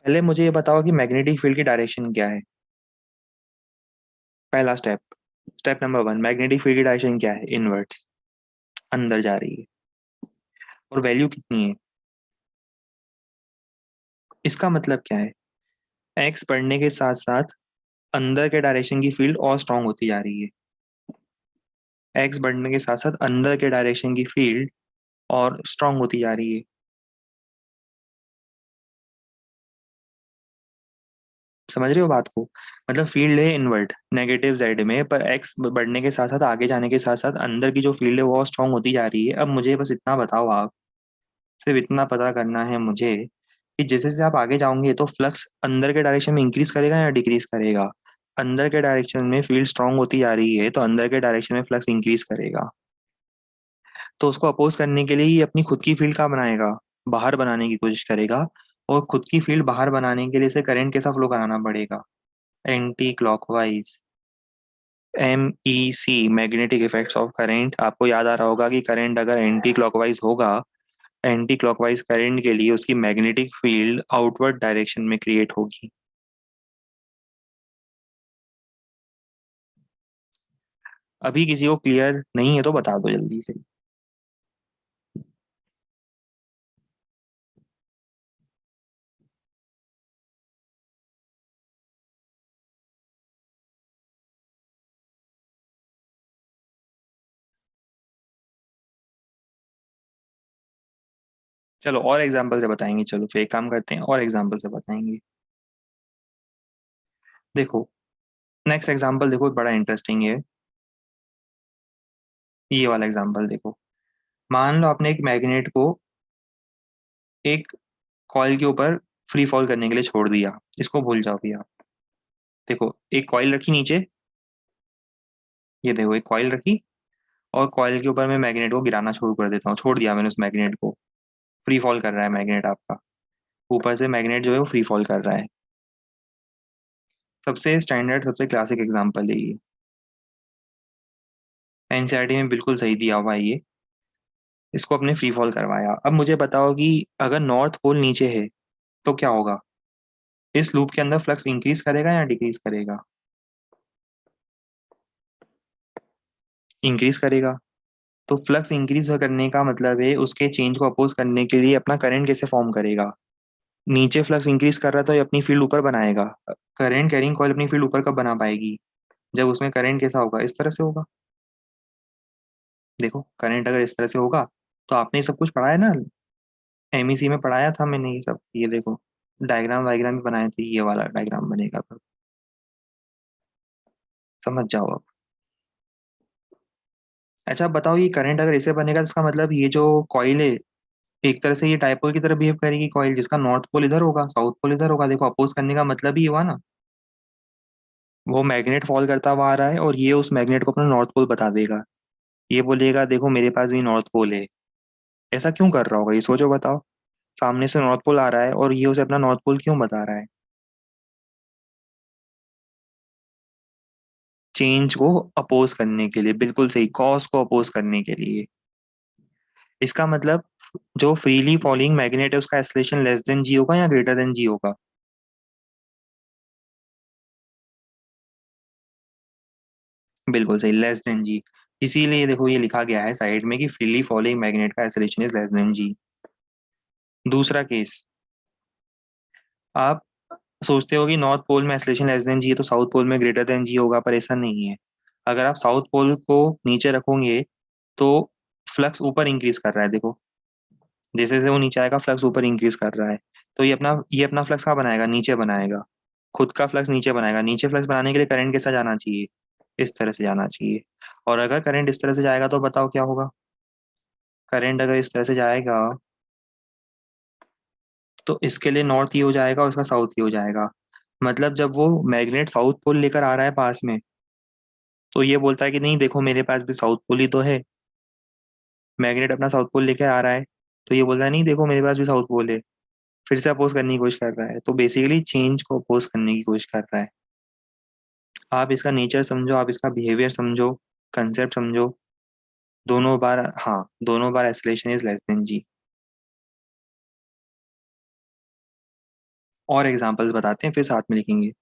पहले मुझे ये बताओ कि मैग्नेटिक फील्ड की डायरेक्शन क्या है। पहला step, step number 1, magnetic field की डायरेक्शन क्या है? इनवर्ट्स, अंदर जा रही है। और वैल्यू कितनी है? इसका मतलब क्या है? एक्स बढ़ने के साथ साथ अंदर के डायरेक्शन की फील्ड और स्ट्रांग होती जा रही है। एक्स बढ़ने के साथ साथ अंदर के डायरेक्शन की फील्ड और स्ट्रांग होती जा रही है। समझ रहे हो बात को? मतलब फील्ड है इनवर्ट नेगेटिव जेड में, पर एक्स बढ़ने के साथ साथ, आगे जाने के साथ साथ अंदर की जो फील्ड है वो स्ट्रांग होती जा रही है। अब मुझे बस इतना बताओ, आप सिर्फ इतना पता करना है मुझे कि जैसे जैसे आप आगे जाओगे तो फ्लक्स अंदर के डायरेक्शन में इंक्रीज करेगा या डिक्रीज करेगा? अंदर के डायरेक्शन में फील्ड स्ट्रांग होती जा रही है तो अंदर के डायरेक्शन में फ्लक्स इंक्रीज करेगा। तो उसको अपोज करने के लिए ये अपनी खुद की फील्ड कहाँ बनाएगा? बाहर बनाने की कोशिश करेगा। और खुद की फील्ड बाहर बनाने के लिए इसे करंट कैसा फ्लो कराना पड़ेगा? Anti clockwise. MEC, magnetic effects of current. आपको याद आ रहा होगा कि करंट अगर एंटी क्लॉकवाइज होगा, एंटी क्लॉकवाइज करंट के लिए उसकी मैग्नेटिक फील्ड आउटवर्ड डायरेक्शन में क्रिएट होगी। अभी किसी को क्लियर नहीं है तो बता दो जल्दी से। चलो और एग्जाम्पल से बताएंगे, चलो फिर एक काम करते हैं, और एग्जाम्पल से बताएंगे। देखो, नेक्स्ट एग्जाम्पल देखो, बड़ा इंटरेस्टिंग है। ये वाला एग्जाम्पल देखो। मान लो आपने एक मैग्नेट को एक कॉइल के ऊपर फ्री फॉल करने के लिए छोड़ दिया। इसको भूल जाओ भैया। देखो, एक कॉइल रखी नीचे, ये देखो एक कॉइल रखी, और कॉइल के ऊपर मैं मैग्नेट को गिराना शुरू कर देता हूँ। छोड़ दिया मैंने उस मैग्नेट को, फ्री फॉल कर रहा है मैग्नेट आपका। ऊपर से मैग्नेट जो है वो फ्री फॉल कर रहा है। सबसे स्टैंडर्ड, सबसे क्लासिक एग्जांपल है ये। एनसीईआरटी में बिल्कुल सही दिया हुआ है ये। इसको अपने फ्री फॉल करवाया। अब मुझे बताओ कि अगर नॉर्थ पोल नीचे है तो क्या होगा? इस लूप के अंदर फ्लक्स इंक्रीज करेगा या डिक्रीज करेगा? इंक्रीज करेगा। तो फ्लक्स इंक्रीज करने का मतलब है उसके चेंज को अपोज करने के लिए अपना करंट कैसे फॉर्म करेगा? नीचे फ्लक्स इंक्रीज कर रहा था, ये अपनी फील्ड ऊपर बनाएगा। करंट कैरिंग कॉइल अपनी फील्ड ऊपर कब बना पाएगी? जब उसमें करंट कैसा होगा, इस तरह से होगा। देखो करंट अगर इस तरह से होगा, तो आपने ये सब कुछ पढ़ा है ना, एमईसी में पढ़ाया था मैंने ये सब। ये देखो डायग्राम वायग्राम भी बनाए थे, ये वाला डायग्राम बनेगा तो समझ जाओ अब। अच्छा बताओ, ये करंट अगर ऐसे बनेगा तो इसका मतलब ये जो कॉइल है, एक तरह से ये डायपोल की तरह बिहेव करेगी कॉइल, जिसका नॉर्थ पोल इधर होगा साउथ पोल इधर होगा। देखो अपोज करने का मतलब ही हुआ ना। वो मैग्नेट फॉल करता हुआ आ रहा है और ये उस मैग्नेट को अपना नॉर्थ पोल बता देगा। ये बोलेगा देखो मेरे पास भी नॉर्थ पोल है। ऐसा क्यों कर रहा होगा ये सोचो बताओ। सामने से नॉर्थ पोल आ रहा है और ये उसे अपना नॉर्थ पोल क्यों बता रहा है? चेंज को अपोज करने के लिए, बिल्कुल सही, कॉस को अपोज करने के लिए। इसका मतलब जो फ्रीली फॉलिंग मैग्नेट है उसका एक्सलेशन लेस देन जी होगा या ग्रेटर देन जी होगा? बिल्कुल सही, लेस देन जी। इसीलिए देखो ये लिखा गया है साइड में कि फ्रीली फॉलिंग मैग्नेट का एक्सलेशन इज लेस देन जी। दूसरा केस, आप सोचते हो कि नॉर्थ पोल में एक्सलेशन लेस देन जी है तो साउथ पोल में ग्रेटर देन जी होगा, पर ऐसा नहीं है। अगर आप साउथ पोल को नीचे रखोगे तो फ्लक्स ऊपर इंक्रीज कर रहा है, देखो जैसे जैसे वो नीचे आएगा फ्लक्स ऊपर इंक्रीज कर रहा है। तो ये अपना फ्लक्स कहाँ बनाएगा? नीचे बनाएगा। खुद का फ्लक्स नीचे बनाएगा। नीचे फ्लक्स बनाने के लिए करंट कैसा जाना चाहिए? इस तरह से जाना चाहिए। और अगर करंट इस तरह से जाएगा तो बताओ क्या होगा? करंट अगर इस तरह से जाएगा तो इसके लिए नॉर्थ ही हो जाएगा और इसका साउथ ही हो जाएगा। मतलब जब वो मैग्नेट साउथ पोल लेकर आ रहा है पास में, तो ये बोलता है कि नहीं देखो मेरे पास भी साउथ पोल ही तो है। मैग्नेट अपना साउथ पोल लेकर आ रहा है, तो ये बोलता है नहीं देखो मेरे पास भी साउथ पोल है। फिर से अपोज करने की कोशिश कर रहा है, तो बेसिकली चेंज को अपोज करने की कोशिश कर रहा है। आप इसका नेचर समझो, आप इसका बिहेवियर समझो, कंसेप्ट समझो। दोनों बार, हाँ दोनों बार एक्सलेशन इज लेस देन जी। और एग्जांपल्स बताते हैं फिर साथ में लिखेंगे।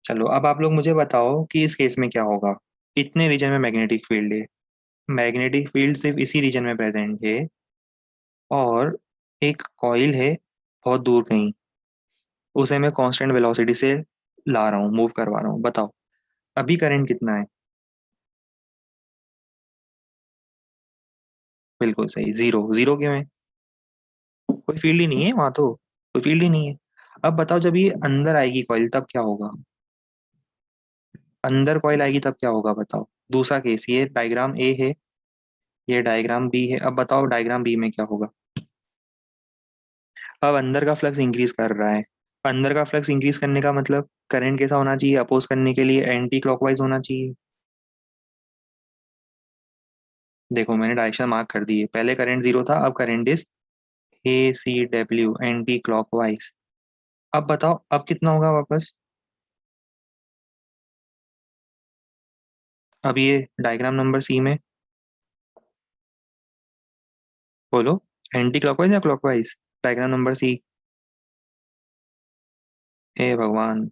चलो अब आप लोग मुझे बताओ कि इस केस में क्या होगा। इतने रीजन में मैग्नेटिक फील्ड है, मैग्नेटिक फील्ड सिर्फ इसी रीजन में प्रेजेंट है, और एक कॉइल है बहुत दूर कहीं, उसे मैं कांस्टेंट वेलोसिटी से ला रहा हूँ, मूव करवा रहा हूँ। बताओ अभी करंट कितना है? बिल्कुल सही, जीरो। जीरो क्यों है? कोई फील्ड ही नहीं है वहां तो, कोई फील्ड ही नहीं है। अब बताओ जब ये अंदर आएगी कॉइल तब क्या होगा? अंदर कॉइल आएगी तब क्या होगा बताओ? दूसरा केस, ये डायग्राम ए है, ये डायग्राम बी है। अब बताओ डायग्राम बी में क्या होगा? अब अंदर का फ्लक्स इंक्रीज कर रहा है। अंदर का फ्लक्स इंक्रीज करने का मतलब करंट कैसा होना चाहिए? अपोज करने के लिए एंटी क्लॉकवाइज होना चाहिए। देखो मैंने डायरेक्शन मार्क कर दी है, पहले करंट जीरो था, अब current is ACW, anti clockwise. अब बताओ अब कितना होगा वापस? अब ये डायग्राम नंबर सी में बोलो, एंटी क्लॉकवाइज या क्लॉकवाइज? Diagram number C. हे भगवान,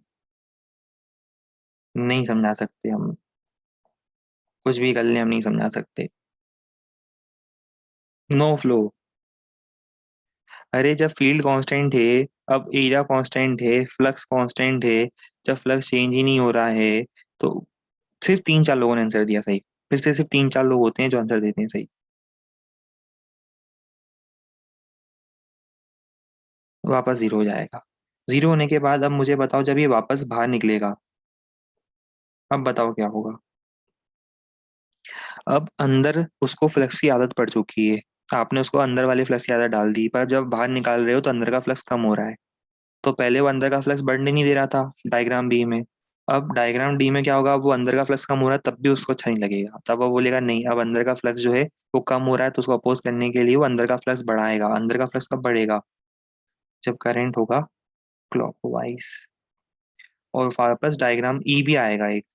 नहीं समझा सकते हम, कुछ भी कर ले हम नहीं समझा सकते। No flow. अरे जब फील्ड कांस्टेंट है, अब एरिया कांस्टेंट है, फ्लक्स कांस्टेंट है, जब फ्लक्स चेंज ही नहीं हो रहा है, तो सिर्फ तीन चार लोगों ने आंसर दिया सही। फिर से सिर्फ तीन चार लोग होते हैं जो आंसर देते हैं सही। वापस जीरो हो जाएगा। जीरो होने के बाद अब मुझे बताओ जब ये वापस बाहर निकलेगा, अब बताओ क्या होगा? अब अंदर उसको फ्लक्स की आदत पड़ चुकी है, आपने उसको अंदर वाले फ्लक्स की आदत डाल दी, पर जब बाहर निकाल रहे हो तो अंदर का फ्लक्स कम हो रहा है। तो पहले वो अंदर का फ्लक्स बढ़ने नहीं दे रहा था डायग्राम बी में। अब डायग्राम डी में क्या होगा? वो अंदर का फ्लक्स कम हो रहा है तब भी उसको अच्छा नहीं लगेगा, तब वो बोलेगा नहीं अब अंदर का फ्लक्स जो है वो कम हो रहा है, तो उसको अपोज करने के लिए वो अंदर का फ्लक्स बढ़ाएगा। अंदर का फ्लक्स कब बढ़ेगा? जब करंट होगा क्लॉकवाइज। और वापस डायग्राम ई भी आएगा एक।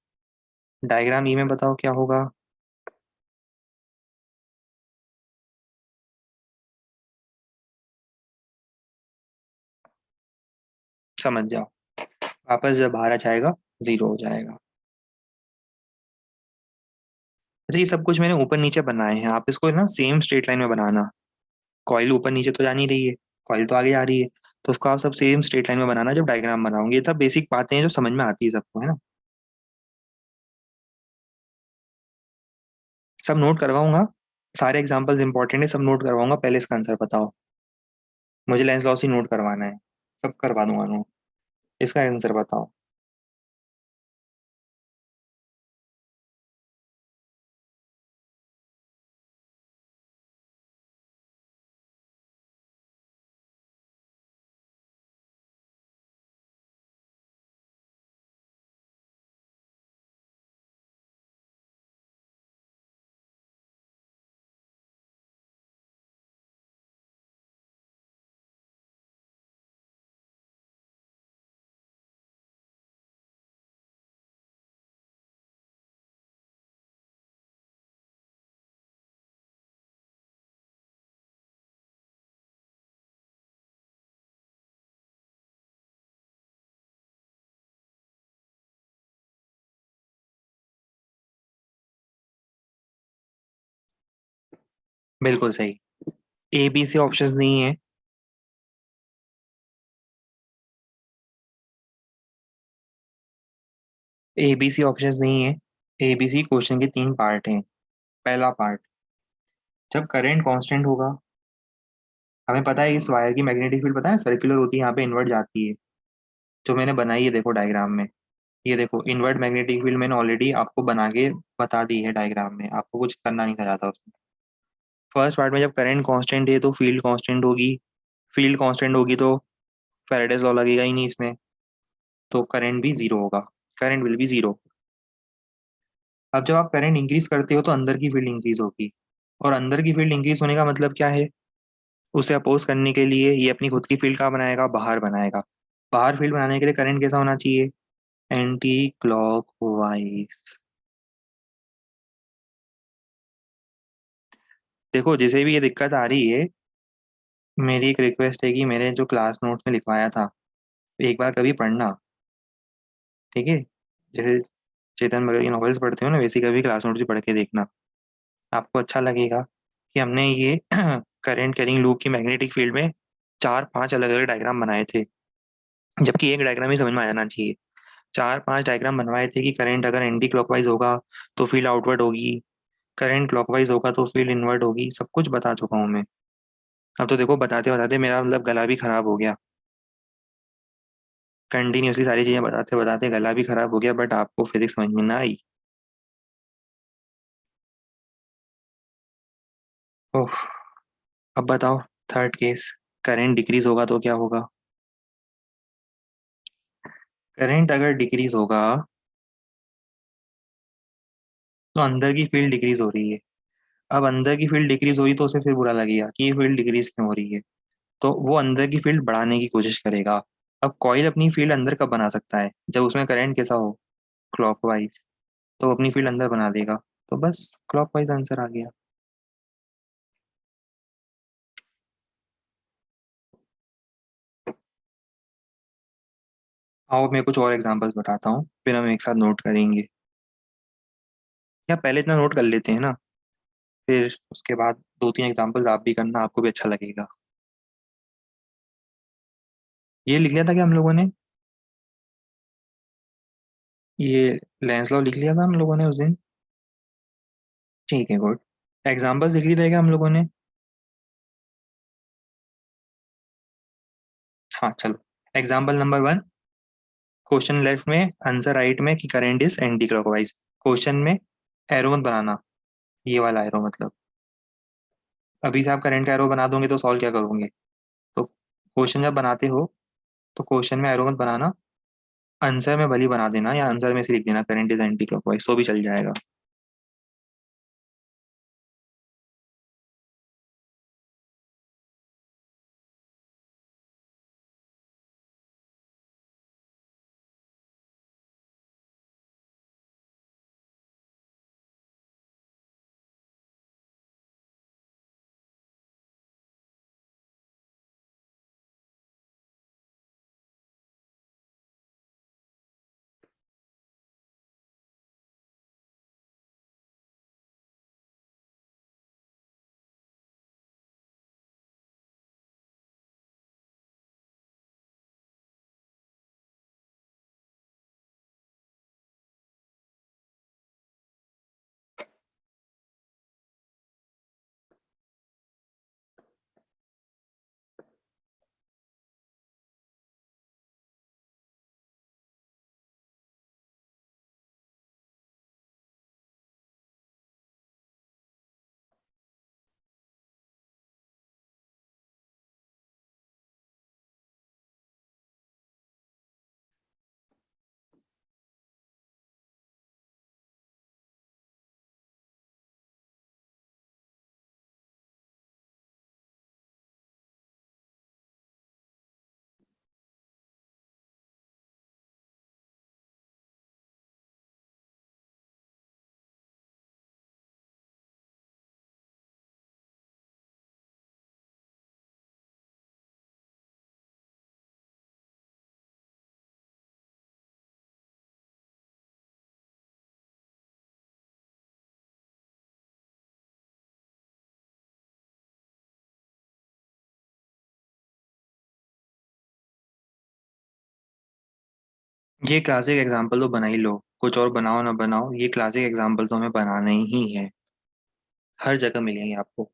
डायग्राम ई में बताओ क्या होगा। समझ जाओ। वापस जब बाहर आ जाएगा, जीरो हो जाएगा। अच्छा, ये सब कुछ मैंने ऊपर नीचे बनाए हैं, आप इसको ना सेम स्ट्रेट लाइन में बनाना। कॉइल ऊपर नीचे तो जा नहीं रही है, कॉइल तो आगे जा रही है। तो उसको आप सब सेम स्ट्रेट लाइन में बनाना जब डायग्राम बनाओगे। ये सब बेसिक बातें हैं जो समझ में आती है सबको, है ना। सब नोट करवाऊंगा। सारे एग्जांपल्स इंपॉर्टेंट है, सब नोट करवाऊंगा। पहले इसका आंसर बताओ। मुझे लेंस लॉस ही नोट करवाना है। सब करवा दूंगा नोट। इसका आंसर बताओ। बिल्कुल सही। ए बी सी ऑप्शंस नहीं है। ए बी सी ऑप्शंस नहीं है। ए बी सी क्वेश्चन के तीन पार्ट हैं। पहला पार्ट, जब करंट कांस्टेंट होगा। हमें पता है इस वायर की मैग्नेटिक फील्ड पता है सर्कुलर होती है, यहाँ पे इन्वर्ट जाती है। जो मैंने बनाई है देखो डायग्राम में। ये देखो इन्वर्ट मैग्नेटिक फील्ड मैंने ऑलरेडी आपको बना के बता दी है डायग्राम में, आपको कुछ करना नहीं था था उसमें। फर्स्ट पार्ट में जब करंट कांस्टेंट है तो फील्ड कांस्टेंट होगी। फील्ड कांस्टेंट होगी तो फैराडेज लॉ लगेगा ही नहीं इसमें। तो करंट भी जीरो होगा। Current will be zero. अब जब आप करंट इंक्रीज करते हो तो अंदर की फील्ड इंक्रीज होगी। और अंदर की फील्ड इंक्रीज होने का मतलब क्या है। उसे अपोज करने के लिए ये अपनी खुद की फील्ड कहाँ बनाएगा, बाहर बनाएगा। बाहर फील्ड बनाने के लिए करंट कैसा होना चाहिए, एंटी क्लॉक वाइज। देखो जिसे भी ये दिक्कत आ रही है, मेरी एक रिक्वेस्ट है कि मेरे जो क्लास नोट्स में लिखवाया था एक बार कभी पढ़ना। ठीक है। जैसे चेतन भगत की नॉवेल्स पढ़ते हो ना, वैसे कभी क्लास नोट्स भी पढ़ के देखना। आपको अच्छा लगेगा कि हमने ये करंट कैरिंग लूप की मैग्नेटिक फील्ड में चार पांच अलग अलग डायग्राम बनाए थे। जबकि एक डायग्राम ही समझ में आ जाना चाहिए। चार पांच डायग्राम बनवाए थे कि करंट अगर एंटी क्लॉकवाइज होगा तो फील्ड आउटवर्ड होगी। करंट क्लॉकवाइज होगा तो फील्ड इनवर्ट होगी। सब कुछ बता चुका हूँ मैं। अब तो देखो बताते बताते मेरा मतलब गला भी खराब हो गया। कंटिन्यूसली सारी चीजें बताते बताते गला भी खराब हो गया, बट आपको फिजिक्स समझ में ना आई। ओह। अब बताओ। थर्ड केस, करंट डिक्रीज होगा तो क्या होगा। करंट अगर डिक्रीज होगा तो अंदर की फील्ड डिक्रीज हो रही है। अब अंदर की फील्ड डिक्रीज हुई तो उसे फिर बुरा लगेगा कि ये फील्ड डिक्रीज क्यों हो रही है। तो वो अंदर की फील्ड बढ़ाने की कोशिश करेगा। अब कॉइल अपनी फील्ड अंदर कब बना सकता है, जब उसमें करंट कैसा हो, क्लॉकवाइज। तो वो अपनी फील्ड अंदर बना देगा। तो बस क्लॉकवाइज आंसर आ गया। आओ मैं कुछ और एग्जांपल्स बताता हूँ, फिर हम एक साथ नोट करेंगे। या पहले इतना नोट कर लेते हैं ना, फिर उसके बाद दो तीन एग्जांपल्स आप भी करना, आपको भी अच्छा लगेगा। ये लिख लिया था क्या हम लोगों ने। ये लेंस लॉ लिख लिया था हम लोगों ने उस दिन। ठीक है, गुड। एग्जांपल्स लिख लिए थे क्या हम लोगों ने। हाँ चलो। Example number one, question left में आंसर राइट में कि current is anti clockwise. Question में एरो मत बनाना, ये वाला एरो मतलब। अभी से आप करंट का एरो बना दोगे तो सॉल्व क्या करोगे। तो क्वेश्चन जब बनाते हो तो क्वेश्चन में एरो मत बनाना। आंसर में भली बना देना या आंसर में से लिख देना करंट इज एंटी क्लॉकवाइज, तो भी चल जाएगा। ये क्लासिक एग्जाम्पल तो बना ही लो, कुछ और बनाओ ना बनाओ, ये क्लासिक एग्जाम्पल तो हमें बनाने ही है। हर जगह मिलेंगे आपको,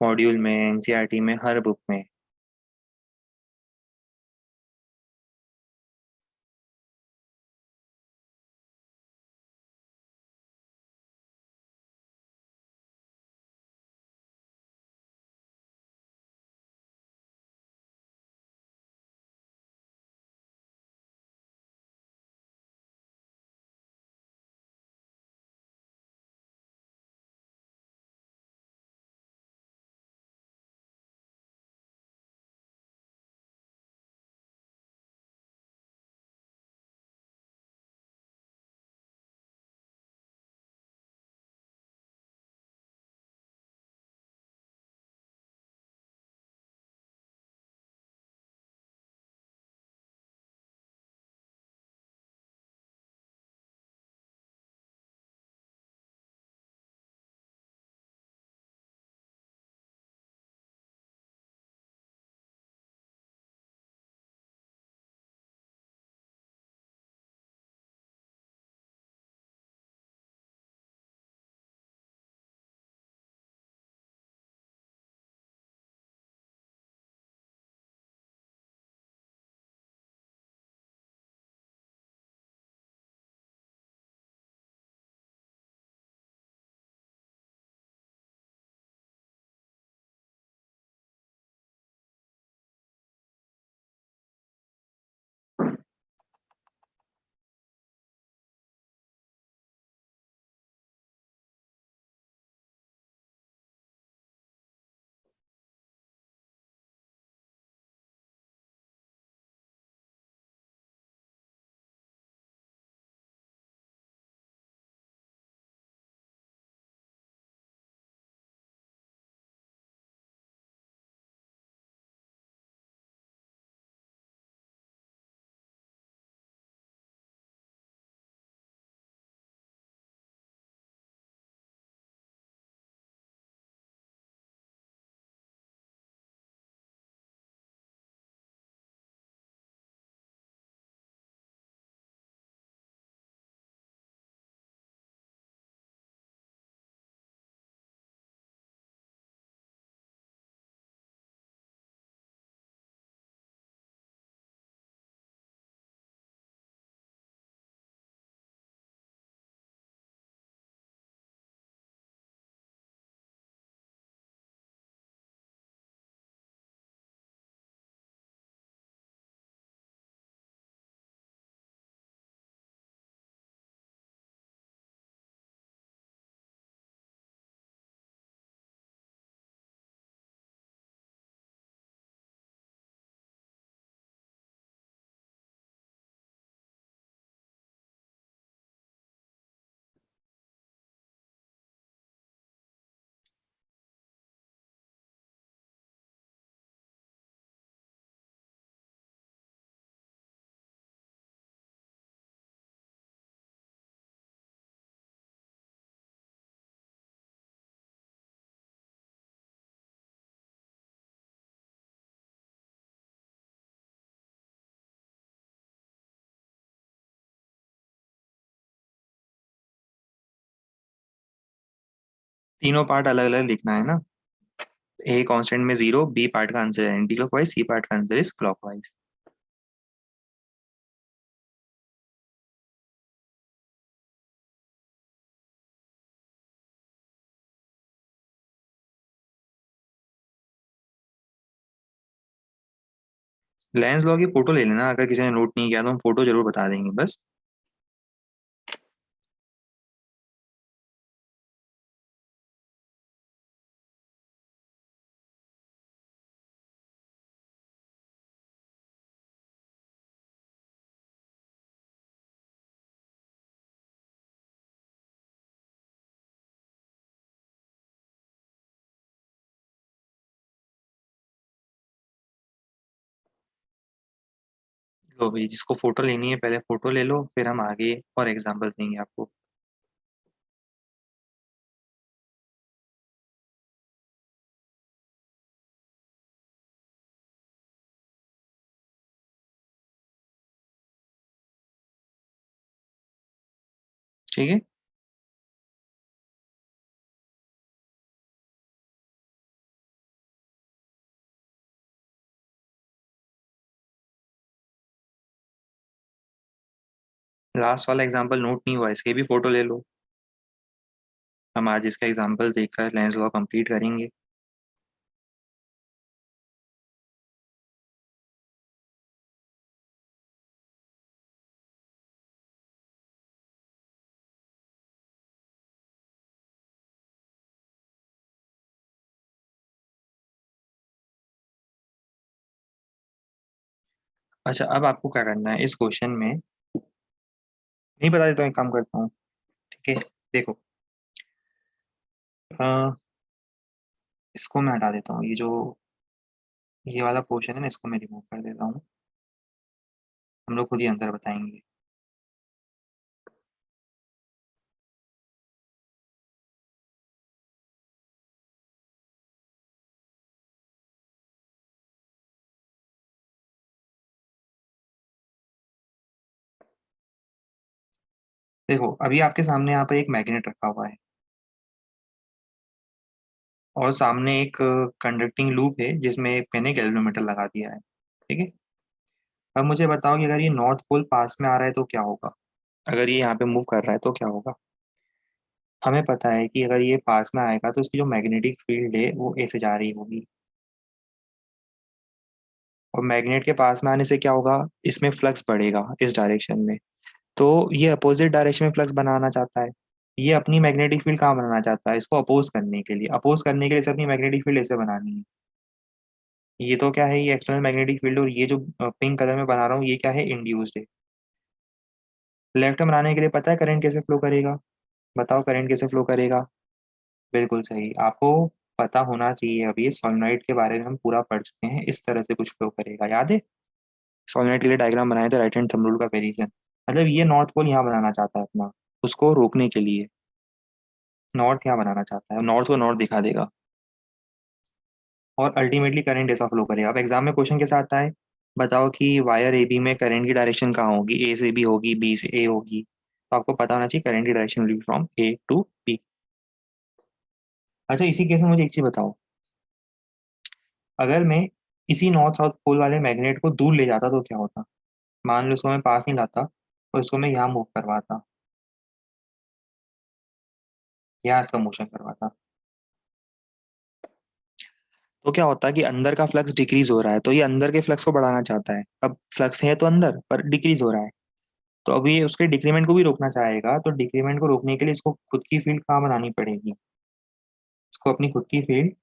मॉड्यूल में, एनसीईआरटी में, हर बुक में। 3 पार्ट अलग अलग लिखना है ना। ए कांस्टेंट में 0, बी पार्ट का आंसर है एंटी क्लॉकवाइज, सी पार्ट का answer is clockwise. Lenz law की फोटो ले लेना, अगर किसी ने नोट नहीं किया तो हम फोटो जरूर बता देंगे बस। लो भाई, जिसको फोटो लेनी है पहले फोटो ले लो, फिर हम आगे और एग्जांपल देंगे आपको। ठीक है। लास्ट वाला एग्जांपल नोट नहीं हुआ, इसके भी फोटो ले लो। हम आज इसका एग्जांपल देखकर लेंस लॉ कंप्लीट करेंगे। अच्छा, अब आपको क्या करना है इस क्वेश्चन में, नहीं बता देता हूँ, एक काम करता हूँ। ठीक है, देखो, अ, इसको मैं हटा देता हूँ, ये जो ये वाला पोर्शन है ना, इसको मैं रिमूव कर देता हूँ। हम लोग खुद ही आंसर बताएंगे। देखो, अभी आपके सामने यहाँ पर एक मैग्नेट रखा हुआ है, और सामने एक कंडक्टिंग लूप है जिसमें मैंने गैल्वेनोमीटर लगा दिया है। ठीक है। अब मुझे बताओ कि अगर ये नॉर्थ पोल पास में आ रहा है तो क्या होगा, अगर ये यहाँ पे मूव कर रहा है तो क्या होगा। हमें पता है कि अगर ये पास में आएगा तो इसकी जो मैग्नेटिक फील्ड है वो ऐसे जा रही होगी, और मैग्नेट के पास में आने से क्या होगा, इसमें फ्लक्स बढ़ेगा इस डायरेक्शन में। तो ये अपोजिट डायरेक्शन में फ्लक्स बनाना चाहता है। ये अपनी मैग्नेटिक फील्ड कहाँ बनाना चाहता है, इसको अपोज करने के लिए इसे अपनी मैग्नेटिक फील्ड ऐसे बनानी है। ये तो क्या है, ये एक्सटर्नल मैग्नेटिक फील्ड, और ये जो पिंक कलर में बना रहा हूँ ये क्या है, इंड्यूस्ड है। लेफ्ट में बनाने के लिए पता है करंट कैसे फ्लो करेगा, बताओ करंट कैसे फ्लो करेगा। बिल्कुल सही, आपको पता होना चाहिए। अभी सोलेनोइड के बारे में हम पूरा पढ़ चुके हैं, इस तरह से कुछ फ्लो करेगा, याद है। सोलेनोइड के लिए डायग्राम बनाए थे, राइट हैंड थंब रूल का वेरिएशन। मतलब ये नॉर्थ पोल यहाँ बनाना चाहता है अपना, उसको रोकने के लिए नॉर्थ यहाँ बनाना चाहता है, नॉर्थ को नॉर्थ दिखा देगा, और अल्टीमेटली करंट ऐसा फ्लो करेगा। अब एग्जाम में क्वेश्चन के साथ आए, बताओ कि वायर ए बी में करंट की डायरेक्शन कहाँ होगी, ए से बी होगी, बी से ए होगी, तो आपको पता होना चाहिए करंट की direction will be from A to B. अच्छा, इसी केस में मुझे एक चीज बताओ, अगर मैं इसी नॉर्थ साउथ पोल वाले मैग्नेट को दूर ले जाता तो क्या होता। मान लो इसको मैं पास नहीं लाता और इसको मैं यहाँ मूव करवाता, यहाँ इसका मोशन करवाता, तो क्या होता है कि अंदर का फ्लक्स डिक्रीज हो रहा है, तो ये अंदर के फ्लक्स को बढ़ाना चाहता है। अब फ्लक्स है तो अंदर पर डिक्रीज हो रहा है, तो अभी ये उसके डिक्रीमेंट को भी रोकना चाहेगा, तो डिक्रीमेंट को रोकने के लिए इसको खुद की फील्ड कहाँ बनानी पड़ेगी, इसको अपनी खुद की फील्ड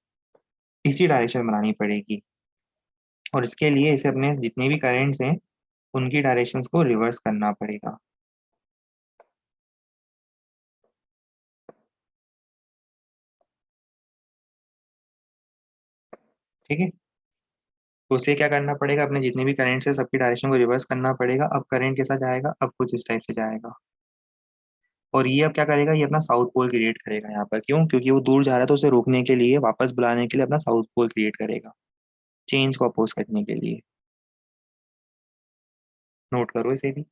इसी डायरेक्शन में बनानी पड़ेगी, और इसके लिए इसे अपने जितने भी करेंट्स हैं उनकी डायरेक्शंस को रिवर्स करना पड़ेगा। ठीक है। तो उसे क्या करना पड़ेगा, अपने जितने भी करंट्स है सबकी डायरेक्शन को रिवर्स करना पड़ेगा। अब करंट कैसा जाएगा, अब कुछ इस टाइप से जाएगा, और ये अब क्या करेगा, ये अपना साउथ पोल क्रिएट करेगा यहाँ पर। क्यों, क्योंकि वो दूर जा रहा है, तो उसे रोकने के लिए, वापस बुलाने के लिए अपना साउथ पोल क्रिएट करेगा, चेंज को अपोज करने के लिए। नोट करो इसे भी,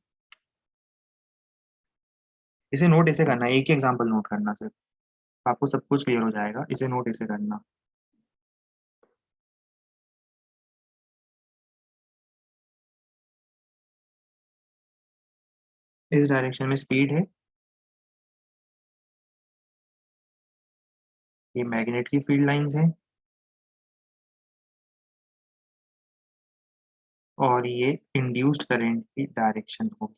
इसे नोट ऐसे करना है, एक ही एग्जाम्पल नोट करना सिर्फ, आपको सब कुछ क्लियर हो जाएगा। इसे नोट ऐसे करना, इस डायरेक्शन में स्पीड है, ये मैग्नेट की फील्ड लाइंस हैं, और ये इंड्यूस्ड करंट की डायरेक्शन होगी।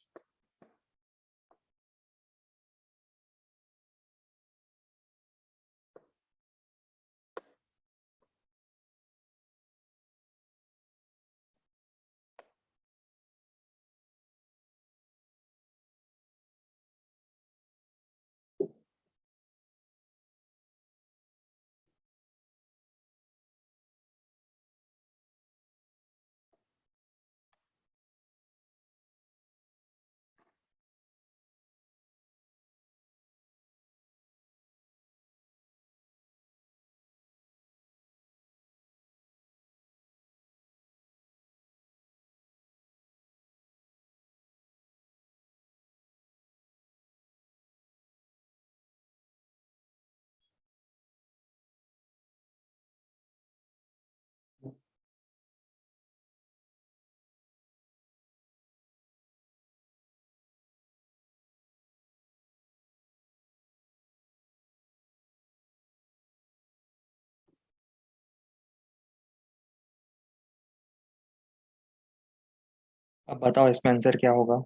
अब बताओ इसका आंसर क्या होगा।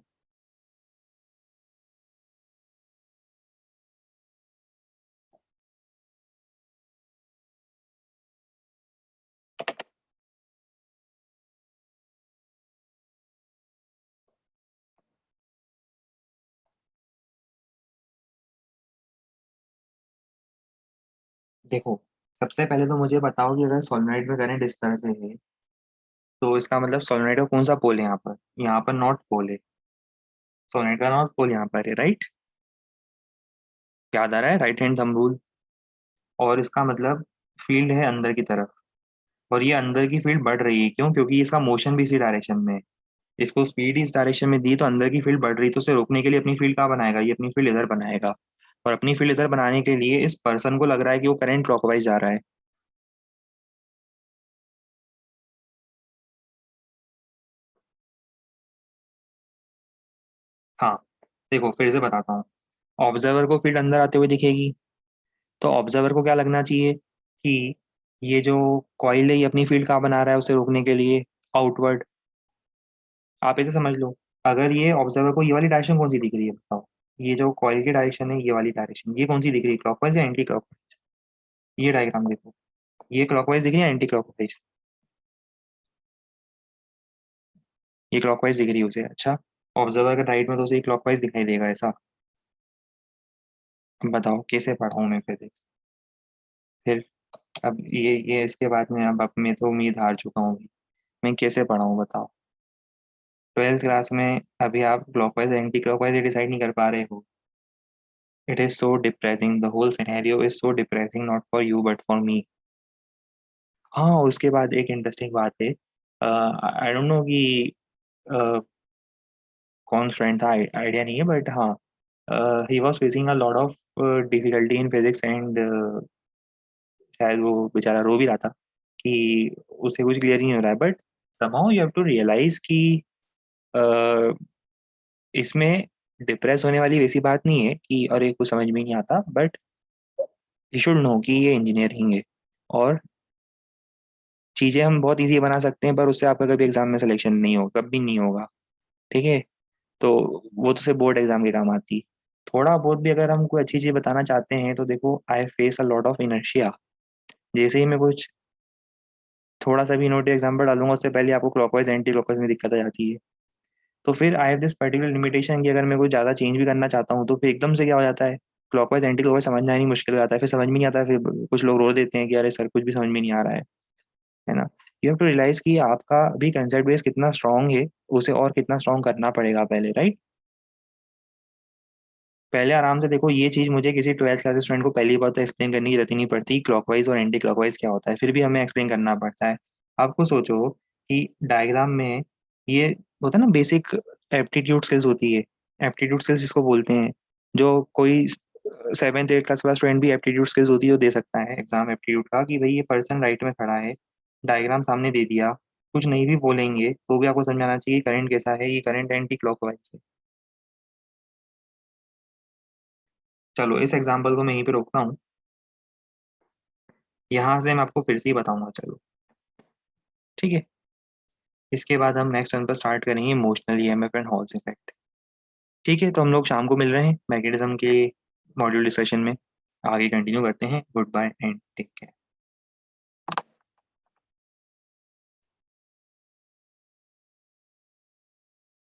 देखो, सबसे पहले तो मुझे बताओ कि अगर सोलेनोइड में करंट इस तरह से है, तो इसका मतलब सोलेनोइड का कौन सा पोल है यहाँ पर? यहाँ पर नॉर्थ पोल है। सोलेनोइड का नॉर्थ पोल यहाँ पर है, राइट? याद आ रहा है राइट हैंड थंब रूल। और इसका मतलब फील्ड है अंदर की तरफ। और ये अंदर की फील्ड बढ़ रही है, क्यों? क्योंकि इसका मोशन भी इसी डायरेक्शन में है। इसको स्पीड इस डायरेक्शन में दी तो अंदर की फील्ड बढ़ रही, तो उसे रोकने के लिए अपनी फील्ड कहाँ बनाएगा? ये अपनी फील्ड इधर बनाएगा। और अपनी फील्ड इधर बनाने के लिए इस पर्सन को लग रहा है कि वो करंट क्लॉकवाइज जा रहा है। हाँ, देखो फिर से बताता हूँ। ऑब्जर्वर को फील्ड अंदर आते हुए दिखेगी, तो ऑब्जर्वर को क्या लगना चाहिए कि ये जो कॉइल है ये अपनी फील्ड कहाँ बना रहा है उसे रोकने के लिए? आउटवर्ड। आप इसे समझ लो। अगर ये ऑब्जर्वर को ये वाली डायरेक्शन कौन सी दिख रही है बताओ? ये जो कॉइल की डायरेक्शन है, ये वाली डायरेक्शन, ये कौन सी दिख रही है? क्लॉकवाइज या एंटी क्लॉकवाइज? ये डायग्राम देखो। ये क्लॉकवाइज दिख रही है, एंटी क्लॉकवाइज? ये क्लॉकवाइज दिख रही है उसे, अच्छा। ऑब्जर्वर के राइट में तो उसे क्लॉकवाइज दिखाई देगा, ऐसा? अब बताओ कैसे पढ़ाऊँ मैं फिजिक्स फिर? अब ये इसके बाद में अब मैं तो उम्मीद हार चुका हूँ। मैं कैसे पढ़ाऊँ बताओ? ट्वेल्थ क्लास में अभी आप क्लॉकवाइज एंटी क्लॉकवाइज डिसाइड नहीं कर पा रहे हो? It is so depressing, the whole scenario is so depressing, not for you but for me. हाँ, उसके बाद एक इंटरेस्टिंग बात है। आई डोंट नो कि अ, कौन स्टूडेंट था, आइडिया नहीं है, बट हाँ, he was facing a lot of difficulty in physics and शायद वो बेचारा रो भी रहा था कि उसे कुछ क्लियर ही नहीं हो रहा है। But somehow you have to realise कि अ, इसमें डिप्रेस होने वाली वैसी बात नहीं है कि अरे कुछ समझ में नहीं आता, बट यू शुड नो कि ये इंजीनियरिंग है। और चीजें हम बहुत इजी बना सकते हैं, पर उससे आपका कभी एग्जाम में सिलेक्शन नहीं होगा, कभी नहीं होगा। ठीक है? तो वो तो सिर्फ बोर्ड एग्जाम के काम आती। थोड़ा बहुत भी अगर हम कोई अच्छी चीज बताना चाहते हैं तो देखो, I face a lot of inertia. जैसे ही मैं कुछ थोड़ा सा भी नोट एग्जाम्पल डालूंगा, उससे पहले आपको क्लॉकवाइज एंटी क्लॉकवाइज में दिक्कत आ जाती है। तो फिर I have this particular limitation कि अगर मैं कुछ ज़्यादा चेंज भी करना चाहता हूँ तो फिर एकदम से क्या हो जाता है, क्लॉकवाइज एंटी क्लॉकवाइज समझना ही मुश्किल हो जाता है, फिर समझ में नहीं आता है, फिर कुछ लोग रो देते हैं कि अरे सर कुछ भी समझ में नहीं आ रहा है ना? यू हैव टू रियलाइज कि आपका भी कंसेप्ट बेस कितना स्ट्रांग है, उसे और कितना स्ट्रांग करना पड़ेगा पहले, राइट? पहले आराम से देखो, ये चीज मुझे किसी ट्वेल्थ क्लास स्टूडेंट को पहली बार तो एक्सप्लेन करने की जरूरत ही नहीं पड़ती, क्लॉकवाइज और एंटी क्लॉकवाइज क्या होता है, फिर भी हमें एक्सप्लेन करना पड़ता है। आपको सोचो कि डायग्राम में ये होता है ना, बेसिक एप्टीट्यूड स्किल्स होती है। एप्टीट्यूड स्किल्स जिसको बोलते हैं, जो कोई सेवेंथ एट क्लास वाला स्टूडेंट भी एप्टीट्यूड स्किल्स होती है वो दे सकता है एग्जाम एप्टीट्यूड का, कि भाई ये पर्सन राइट में खड़ा है, डायग्राम सामने दे दिया, कुछ नहीं भी बोलेंगे तो भी आपको समझाना चाहिए करंट कैसा है, ये करंट एंटी क्लॉकवाइज है। चलो इस एग्जाम्पल को मैं यहीं पे रोकता हूँ। यहाँ से मैं आपको फिर से ही बताऊंगा, चलो। ठीक है? इसके बाद हम नेक्स्ट टर्न पर स्टार्ट करेंगे emotional EMF and halls effect. ठीक है, तो हम लोग शाम को मिल रहे हैं मैग्नेटिज्म के मॉड्यूल डिस्कशन में। आगे कंटिन्यू करते हैं। Goodbye and take care.